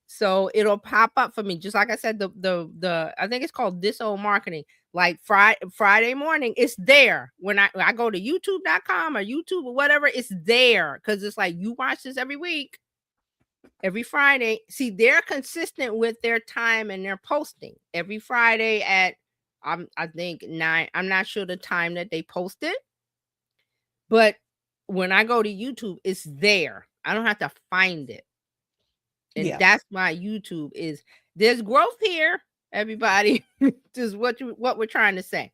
so it'll pop up for me. Just like I said, the I think it's called This Old Marketing. Like Friday morning, it's there. When I go to YouTube.com or YouTube or whatever, it's there, because it's like, you watch this every week, every Friday. See, they're consistent with their time, and they're posting every Friday at I think 9. I'm not sure the time that they post it, but when I go to YouTube, it's there. I don't have to find it. And that's why YouTube is, there's growth here, everybody. This is what we're trying to say.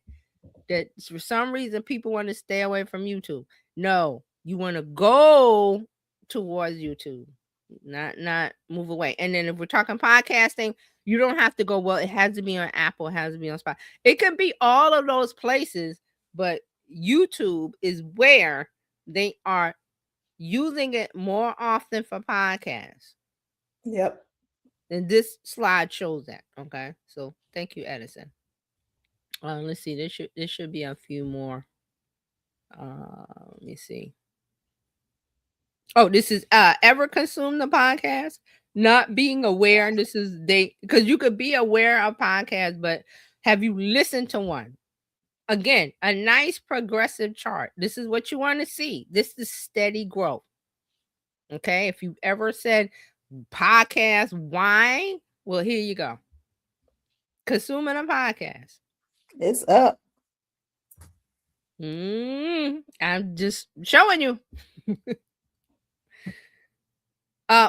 That for some reason people want to stay away from YouTube. No, you want to go towards YouTube, not move away. And then if we're talking podcasting, you don't have to go, well, it has to be on Apple, it has to be on Spotify. It can be all of those places, but YouTube is where they are using it more often for podcasts. Yep. And this slide shows that. Okay, so thank you, Edison. Let's see. There should be a few more. Let me see. Oh, this is ever consume the podcast, not being aware. This is because you could be aware of podcasts, but Have you listened to one? Again, a nice progressive chart. This is what you want to see. This is steady growth. Okay. If you've ever said podcast, why? Well, here you go. Consuming a podcast. It's up. I'm just showing you.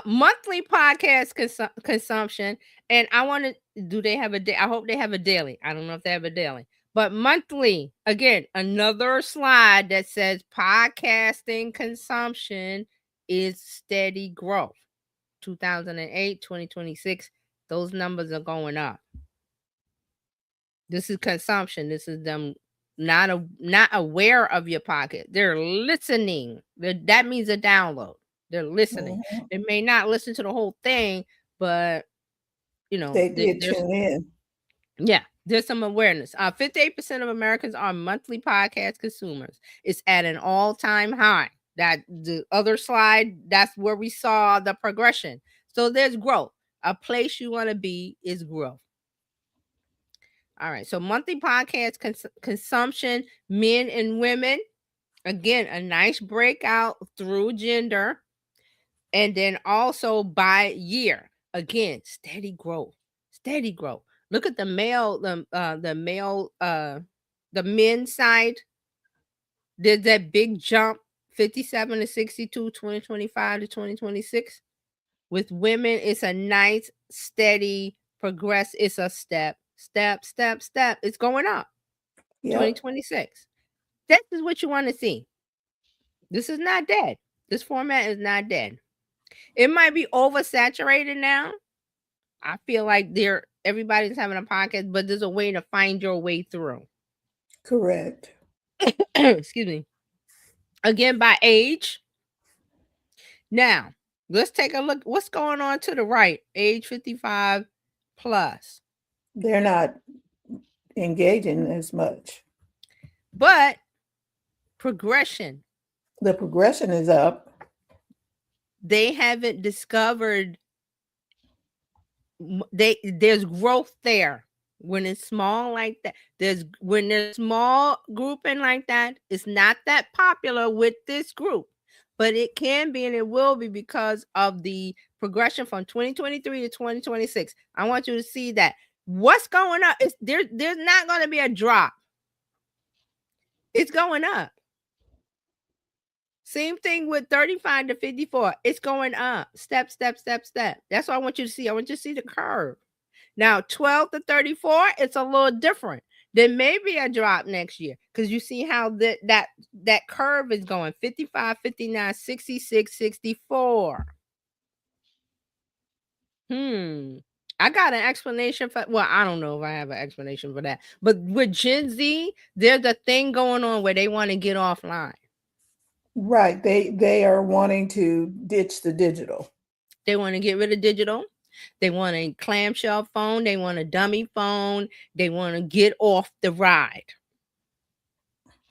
Monthly podcast consumption, and I want to. Do they have a day? I hope they have a daily. I don't know if they have a daily, but monthly. Again, another slide that says podcasting consumption is steady growth. 2008, 2026. Those numbers are going up. This is consumption. This is them not aware of your pocket. They're listening. That means a download. They're listening. Mhm. They may not listen to the whole thing, but They did there's tune in. there's some awareness. 58% of Americans are monthly podcast consumers. It's at an all-time high. That the other slide, that's where we saw the progression. So there's growth. A place you want to be is growth. All right. So monthly podcast consumption, men and women. Again, a nice breakout through gender. And then also by year. Again, steady growth. Steady growth. Look at the male, the men's side. Did that big jump 57 to 62, 2025 to 2026. With women, it's a nice, steady progress. It's a step. It's going up. Yep. 2026. This is what you want to see. This is not dead. This format is not dead. It might be oversaturated now. I feel like everybody's having a podcast, but there's a way to find your way through. Correct. Excuse me. Again, by age. Now, let's take a look. What's going on to the right? Age 55 plus. They're not engaging as much. But progression. The progression is up. They haven't discovered there's growth there. When it's small like that, when there's small grouping like that, it's not that popular with this group, but it can be and it will be because of the progression from 2023 to 2026. I want you to see that what's going up is there's not going to be a drop. It's going up. Same thing with 35 to 54. It's going up. Step. That's what I want you to see. I want you to see the curve. Now, 12 to 34, it's a little different. There may be a drop next year because you see how that curve is going. 55, 59, 66, 64. I got an explanation for, well, I don't know if I have an explanation for that. But with Gen Z, there's a thing going on where they want to get offline. Right. They are wanting to ditch the digital. They want to get rid of digital. They want a clamshell phone. They want a dummy phone. They want to get off the ride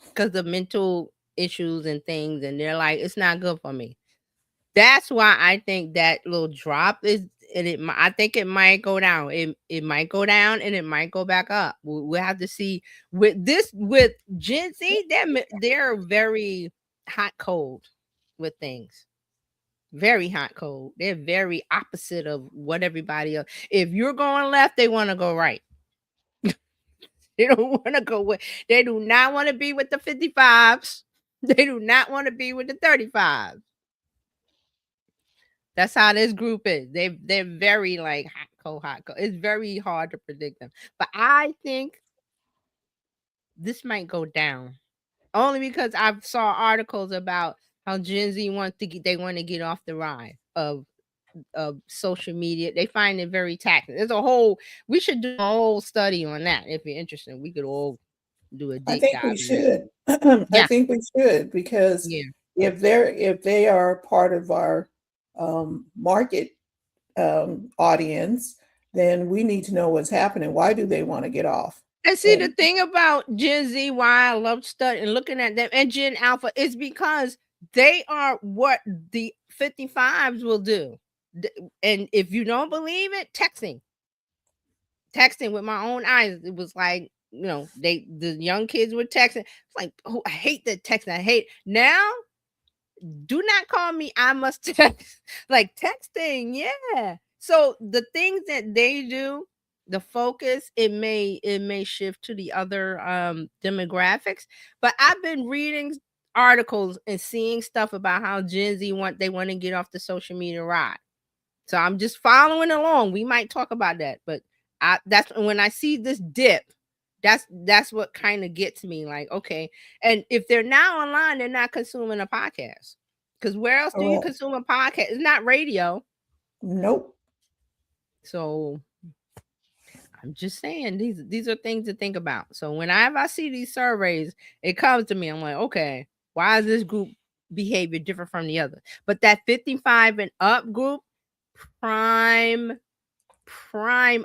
because of mental issues and things. And they're like, it's not good for me. That's why I think that little drop is, and I think it might go down. It might go down and it might go back up. We'll have to see with Gen Z. They're very hot cold with things. Very hot cold. They're very opposite of what everybody else. If you're going left, they want to go right. They don't want to go with. They do not want to be with the 55s. They do not want to be with the 35s. That's how this group is. They're very like hot cold. It's very hard to predict them. But I think this might go down. Only because I saw articles about how Gen Z want to get off the ride of social media. They find it very taxing. We should do a whole study on that if you're interested. We could all do a deep dive. I think we should. I think we should because if they are part of our market audience, then we need to know what's happening. Why do they want to get off? And see, the thing about Gen Z, why I love studying and looking at them, and Gen Alpha, is because they are what the 55s will do. And if you don't believe it, texting. texting with my own eyes. It was like, the young kids were texting. It's like, oh, I hate that texting. I hate now. Do not call me. I must text. Like texting, yeah. So the things that they do, the focus, it may shift to the other demographics. But I've been reading articles and seeing stuff about how Gen Z want to get off the social media ride. So I'm just following along. We might talk about that, but that's when I see this dip. That's what kind of gets me. Like, okay, and if they're now online, they're not consuming a podcast. Because where else do you Correct. consume a podcast? It's not radio. Nope. So I'm just saying these are things to think about. So whenever I see these surveys, it comes to me. I'm like, okay, why is this group behavior different from the other? But that 55 and up group, prime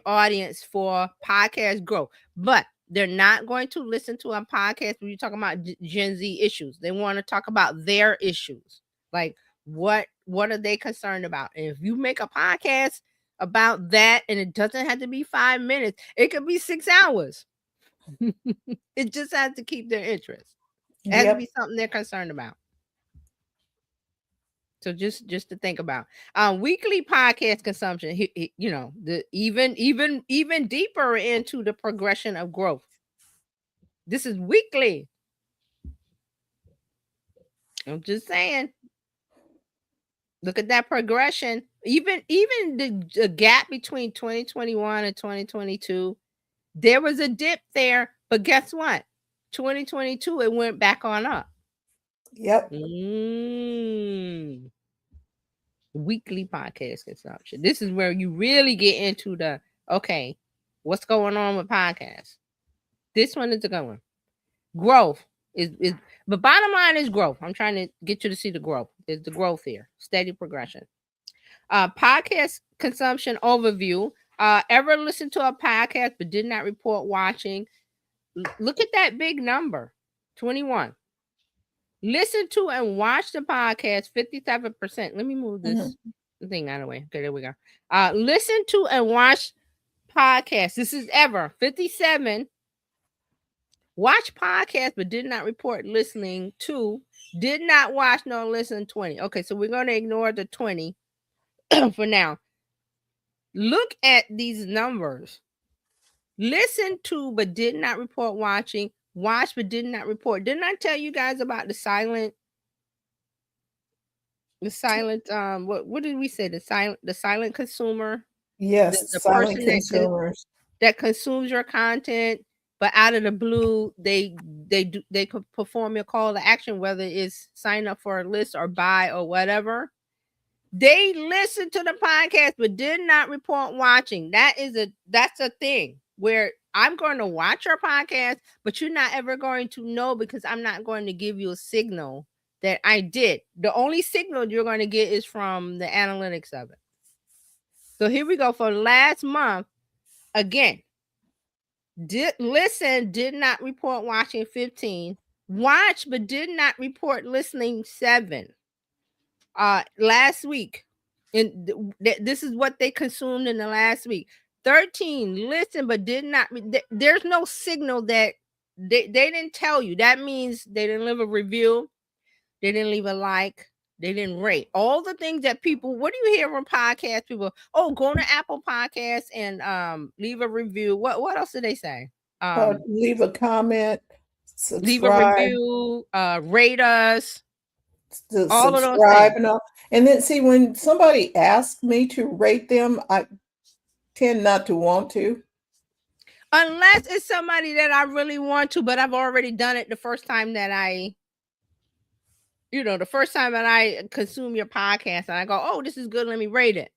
audience for podcast growth. But they're not going to listen to a podcast when you're talking about Gen Z issues. They want to talk about their issues. Like what are they concerned about? And if you make a podcast about that, and it doesn't have to be 5 minutes, it could be 6 hours. It just has to keep their interest. It has to be something they're concerned about. So just to think about weekly podcast consumption, even deeper into the progression of growth. This is weekly. I'm just saying. Look at that progression. Even the gap between 2021 and 2022, there was a dip there, but guess what? 2022, it went back on up. Yep. Weekly podcast consumption. This is where you really get into the, okay, what's going on with podcasts? This one is a good one. Growth is the bottom line is growth. I'm trying to get you to see the growth. There's the growth here. Steady progression. Podcast consumption overview. Ever listen to a podcast but did not report watching? Look at that big number, 21. Listen to and watch the podcast, 57%. Let me move this thing out of the way. Okay, there we go. Listen to and watch podcasts. This is ever 57. Watch podcasts but did not report listening to. Did not watch nor listen 20. Okay, so we're going to ignore the 20 for now. Look at these numbers. Listen to but did not report watching. Watch but did not report. Didn't I tell you guys about the silent what did we say? The silent consumer? Yes, the silent person consumers that consumes your content, but out of the blue, they could perform your call to action, whether it's sign up for a list or buy or whatever. They listen to the podcast but did not report watching. That's a thing where I'm going to watch your podcast, but you're not ever going to know because I'm not going to give you a signal that I did. The only signal you're going to get is from the analytics of it. So here we go for last month. Again, did not report watching 15. Watch but did not report listening 7. Last week, and this is what they consumed in the last week. 13 listen but did not. There's no signal that they didn't tell you. That means they didn't leave a review, they didn't leave a like, they didn't rate. All the things that people, what do you hear from podcast people? Oh, go to Apple Podcasts and leave a review. What else did they say? leave a comment, subscribe, leave a review, rate us. All subscribe of those things. And then see, when somebody asks me to rate them, I tend not to want to. Unless it's somebody that I really want to, but I've already done it the first time that I consume your podcast and I go, oh, this is good, let me rate it.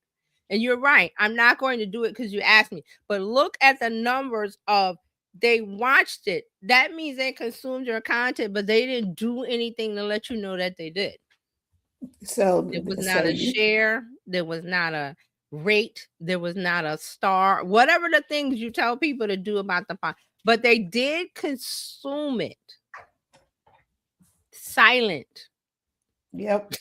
And you're right. I'm not going to do it because you asked me. But look at the numbers of they watched it. That means they consumed your content, but they didn't do anything to let you know that they did. So it was not a share. There was not a rate. There was not a star. Whatever the things you tell people to do about the podcast. But they did consume it. Silent. Yep.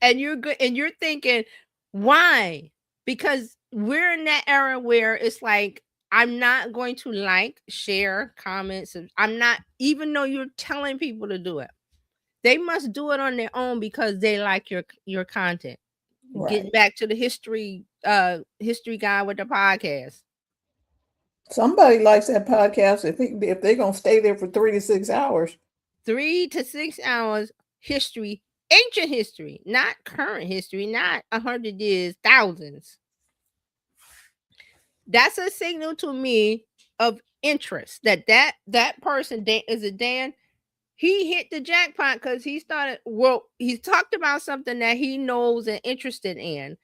And you're good. And you're thinking, why? Because we're in that era where it's like, I'm not going to like, share, comment. I'm not, even though you're telling people to do it, they must do it on their own because they like your content. Right. Getting back to the history guy with the podcast. Somebody likes that podcast if they're gonna stay there for 3 to 6 hours. 3 to 6 hours history, ancient history, not current history, not 100 years, thousands. That's a signal to me of interest that person, is it Dan? He hit the jackpot because he talked about something that he knows and interested in.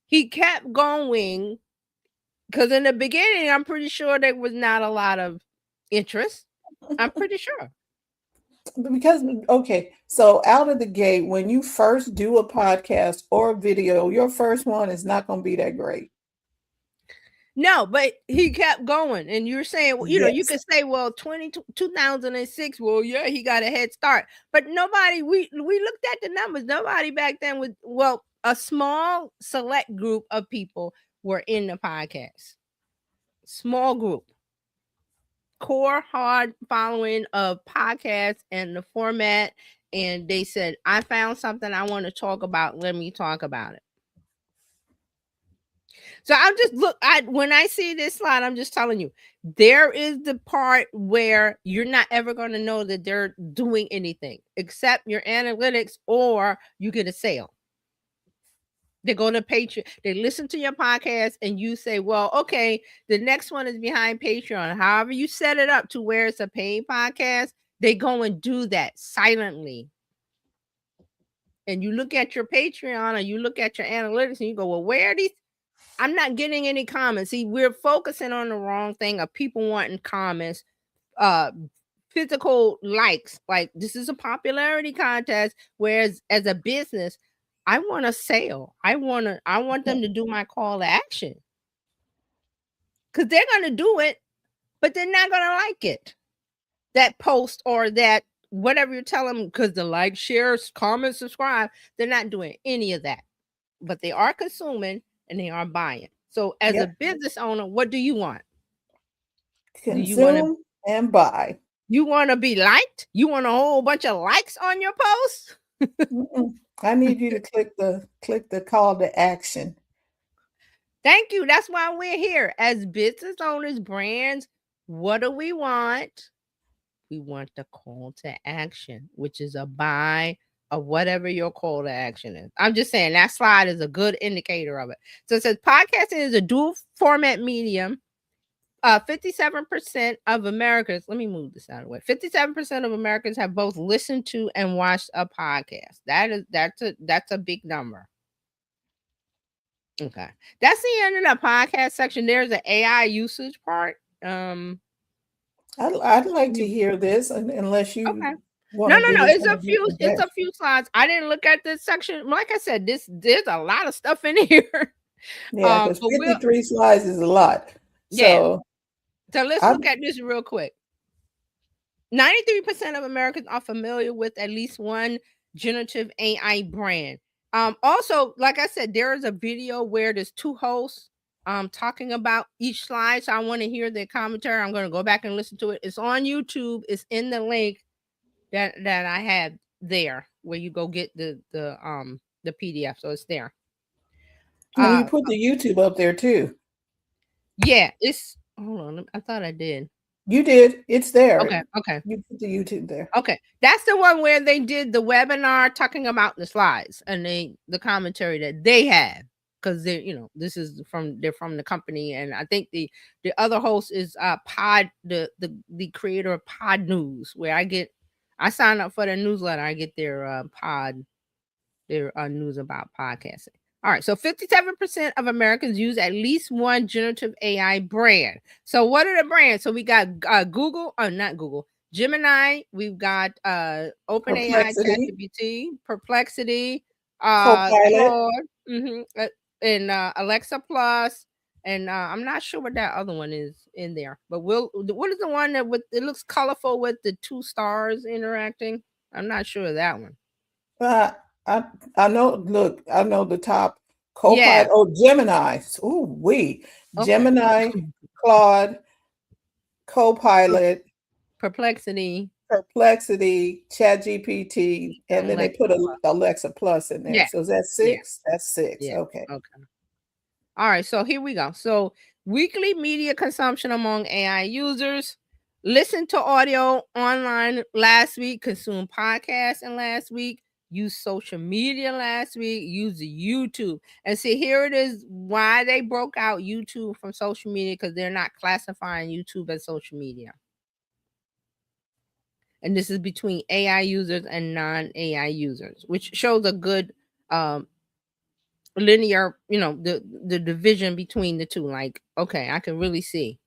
He kept going because in the beginning, I'm pretty sure there was not a lot of interest. I'm pretty sure. Because, okay, so out of the gate, when you first do a podcast or a video, your first one is not going to be that great. No, but he kept going. And you're saying, you Yes. could say, well, 2006, well, yeah, he got a head start. But nobody, we looked at the numbers. Nobody back then was, well, a small select group of people were in the podcast. Small group. Core hard following of podcasts and the format. And they said, I found something I want to talk about. Let me talk about it. So I'm just when I see this slide, I'm just telling you, there is the part where you're not ever going to know that they're doing anything except your analytics, or you get a sale. They go to Patreon, they listen to your podcast, and you say, well, okay, the next one is behind Patreon. However you set it up to where it's a paid podcast, they go and do that silently. And you look at your Patreon or you look at your analytics and you go, well, where are these? I'm not getting any comments. See, we're focusing on the wrong thing of people wanting comments, physical likes. Like, this is a popularity contest, whereas as a business, I want a sale. I want them to do my call to action. Because they're going to do it, but they're not going to like it. That post or that whatever you're telling them, because the like, share, comment, subscribe, they're not doing any of that. But they are consuming and they are buying. So as a business owner, what do you want? Consume and buy. You want to be liked? You want a whole bunch of likes on your post? I need you to click the call to action. Thank you. That's why we're here. As business owners, brands, what do we want? We want the call to action, which is a buy of whatever your call to action is. I'm just saying that slide is a good indicator of it. So it says podcasting is a dual format medium. 57% of Americans, let me move this out of the way. 57% of Americans have both listened to and watched a podcast. That's a big number. Okay. That's the end of the podcast section. There's an AI usage part. I'd like to hear this unless you okay. want to. No. It's a few slides. I didn't look at this section. Like I said, there's a lot of stuff in here. Yeah, because 53 slides is a lot. So let's look at this real quick. 93% of Americans are familiar with at least one generative AI brand. Also, like I said, there is a video where there's two hosts talking about each slide. So I want to hear their commentary. I'm going to go back and listen to it. It's on YouTube. It's in the link that I have there where you go get the PDF. So it's there. Well, you put the YouTube up there too. Yeah, it's hold on. I thought I did. You did. It's there. Okay. You put the YouTube there. Okay. That's the one where they did the webinar talking about the slides and the commentary that they have. Because they're, this is they're from the company. And I think the other host is the creator of Pod News, where I sign up for their newsletter. I get their news about podcasting. All right, so 57% of Americans use at least one generative AI brand. So what are the brands? So we got Google, not Google, Gemini. We've got OpenAI, ChatGPT, Perplexity, Claude, and Alexa Plus, and I'm not sure what that other one is in there. But what is the one that it looks colorful with the two stars interacting? I'm not sure of that one. I know. Look, I know the top Copilot. Oh, Gemini. Oh, Gemini, Claude, Copilot, Perplexity, Perplexity, ChatGPT, and then they Alexa. put a Alexa Plus in there. Yeah, So is that yeah, 6? That's 6. yeah. Okay. Okay. All right. So here we go. So weekly media consumption among AI users. Listen to audio online last week. Consume podcasts in last week. Use social media last week. Use YouTube. And see, here it is why they broke out YouTube from social media, because they're not classifying YouTube as social media. And this is between AI users and non-AI users, which shows a good linear, the division between the two. Like, okay, I can really see,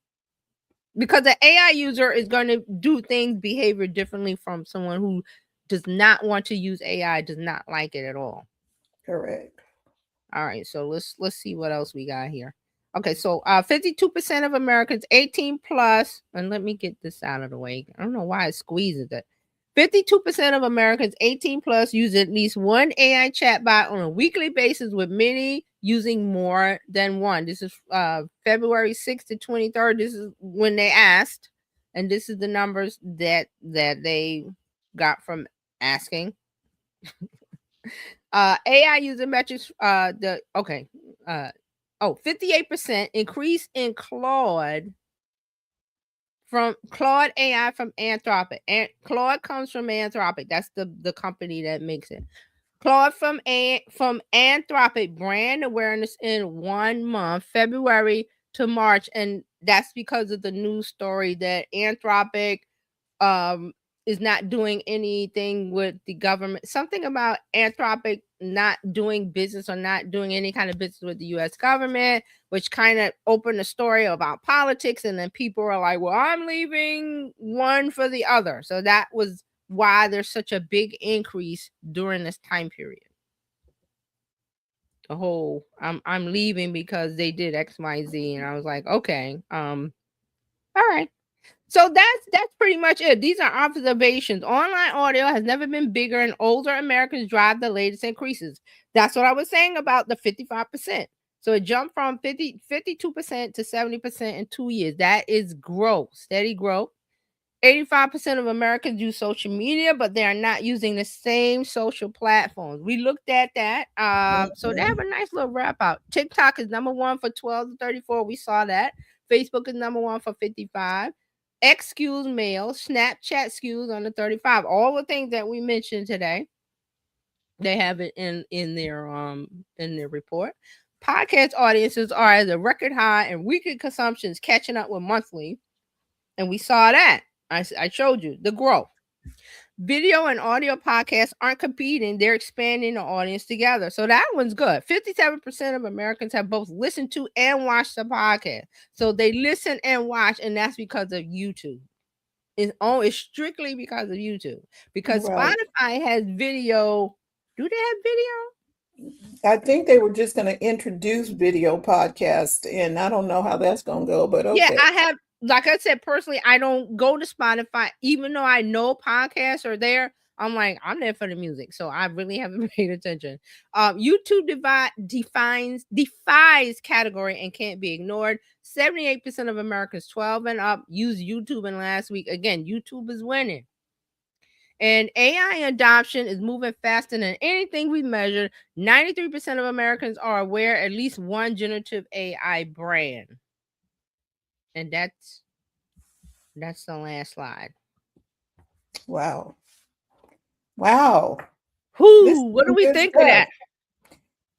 because the AI user is going to do things behavior differently from someone who does not want to use AI, does not like it at all. Correct. All right, so let's see what else we got here. Okay, so 52% of Americans 18 plus, and let me get this out of the way. I don't know why it squeezes it. 52% of Americans 18 plus use at least one AI chatbot on a weekly basis, with many using more than one. This is February 6th to 23rd. This is when they asked, and this is the numbers that they got from asking. AI user metrics, 58% increase in Claude AI from Anthropic. And Claude comes from Anthropic. That's the company that makes it. Claude from Anthropic brand awareness in 1 month, February to March, and that's because of the news story that Anthropic is not doing anything with the government. Something about Anthropic not doing business or not doing any kind of business with the US government, which kind of opened a story about politics. And then people are like, well, I'm leaving one for the other. So that was why there's such a big increase during this time period. The whole I'm leaving because they did XYZ. And I was like, okay, all right. So that's pretty much it. These are observations. Online audio has never been bigger, and older Americans drive the latest increases. That's what I was saying about the 55%. So it jumped from 52% to 70% in 2 years. That is growth, steady growth. 85% of Americans use social media, but they are not using the same social platforms. We looked at that. So they have a nice little wrap out. TikTok is number one for 12 to 34. We saw that. Facebook is number one for 55. X skews male. Snapchat skews under 35. All the things that we mentioned today, they have it in their report. Podcast audiences are at a record high, and weekly consumptions catching up with monthly. And we saw that. I showed you the growth. Video and audio podcasts aren't competing, they're expanding the audience together. So that one's good. 57% of Americans have both listened to and watched the podcast. So they listen and watch, and that's because of YouTube. It's strictly because of YouTube. Because Right. Spotify has video. Do they have video? I think they were just going to introduce video podcast, and I don't know how that's going to go, but Yeah, okay. I have, like I said, personally, I don't go to Spotify, even though I know podcasts are there. I'm like, I'm there for the music, so I really haven't paid attention. YouTube defies category and can't be ignored. 78% of Americans 12 and up use YouTube in last week. Again, YouTube is winning. And AI adoption is moving faster than anything we measured. 93% of Americans are aware at least one generative AI brand. And that's the last slide. Wow. Wow. Whoo, what do we think of that?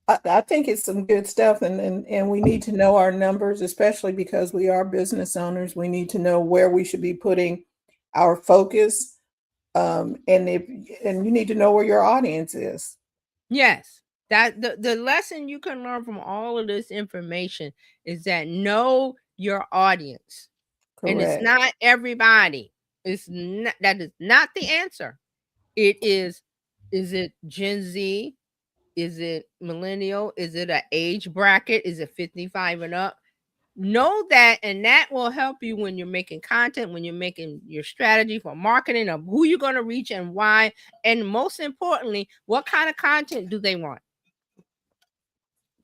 I think it's some good stuff, and we need to know our numbers, especially because we are business owners. We need to know where we should be putting our focus, and you need to know where your audience is. Yes, that the lesson you can learn from all of this information is that know your audience. Correct. And it's not everybody. That is not the answer. It is it Gen Z? Is it millennial? Is it an age bracket? Is it 55 and up? Know that, and that will help you when you're making content, when you're making your strategy for marketing of who you're going to reach and why. And most importantly, what kind of content do they want?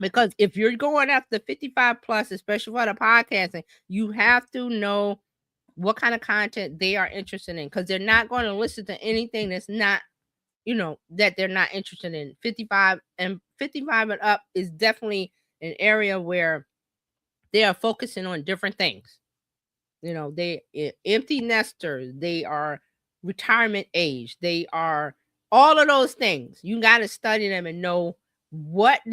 Because if you're going after 55 plus, especially for the podcasting, you have to know what kind of content they are interested in, because they're not going to listen to anything that's not, that they're not interested in. 55 and up is definitely an area where they are focusing on different things. They empty nesters, they are retirement age, they are all of those things. You got to study them and know what's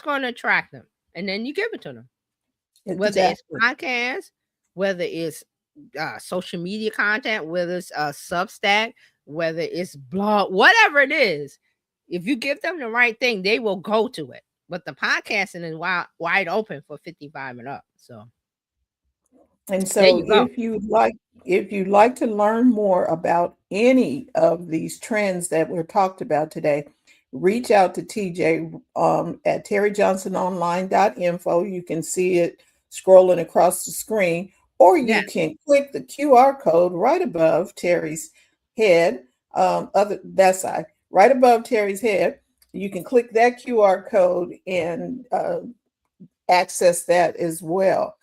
going to attract them, and then you give it to them. Whether it's Exactly. podcasts, whether it's social media content, whether it's Substack, whether it's blog, whatever it is, if you give them the right thing, they will go to it. But the podcasting is wide open for 55 and up. So And there so you go. if you'd like to learn more about any of these trends that were talked about today, reach out to TJ at terryjohnsononline.info. You can see it scrolling across the screen, or Yeah. you can click the QR code right above Terry's head, that side, right above Terry's head. You can click that QR code and access that as well.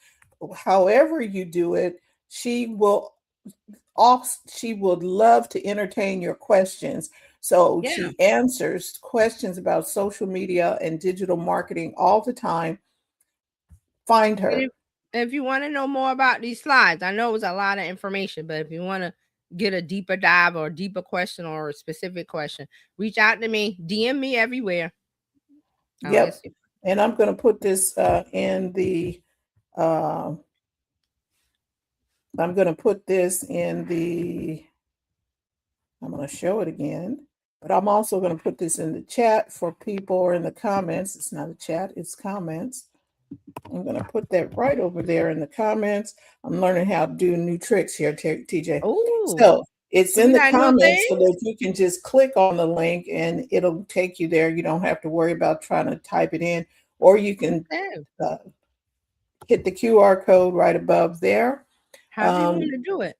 However you do it, she would love to entertain your questions. So Yeah. she answers questions about social media and digital marketing all the time. Find her. If you want to know more about these slides, I know it was a lot of information, but if you want to get a deeper dive or a deeper question or a specific question, reach out to me, DM me everywhere. Yep. And I'm going to put this in the I'm going to put this in the, I'm going to show it again, but I'm also going to put this in the chat for people, or in the comments. It's not a chat, it's comments. I'm going to put that right over there in the comments. I'm learning how to do new tricks here, TJ. Oh, so it's in the comments so things? that you can just click on the link and it'll take you there. You don't have to worry about trying to type it in, or you can hit the QR code right above there. How do you want to do it?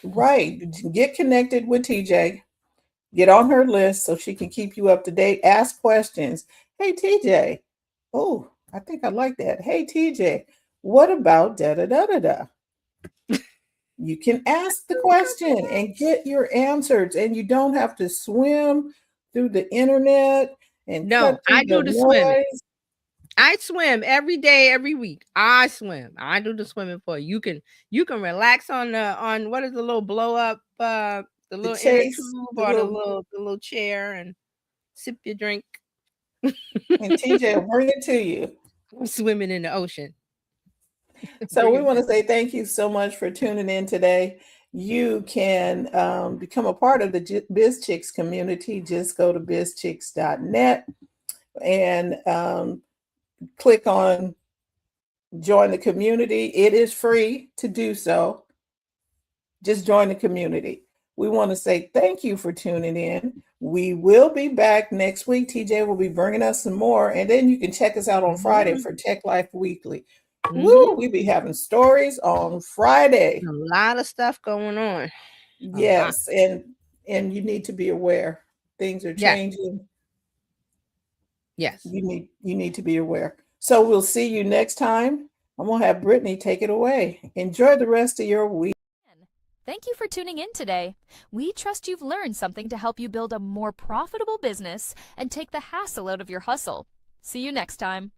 Right. Get connected with TJ. Get on her list so she can keep you up to date. Ask questions. Hey, TJ. Oh, I think I like that. Hey, TJ, what about da da da da da? You can ask the question and get your answers, and you don't have to swim through the internet and no, I do the noise. swimming. I swim every day, every week. I swim. I do the swimming for you. You can relax on what is the little blow up the little inner tube or the little chair and sip your drink. And TJ will bring it to you. I'm swimming in the ocean. So we want to say thank you so much for tuning in today. You can become a part of the Bizchicks community. Just go to bizchicks.net and click on join the community. It is free to do so. Just join the community. We want to say thank you for tuning in. We will be back next week. TJ will be bringing us some more, and then you can check us out on Friday for Tech Life Weekly. Woo, we be having stories on Friday. A lot of stuff going on. Yes, and you need to be aware. Things are changing. Yes. You need to be aware. So we'll see you next time. I'm going to have Brittany take it away. Enjoy the rest of your week. Thank you for tuning in today. We trust you've learned something to help you build a more profitable business and take the hassle out of your hustle. See you next time.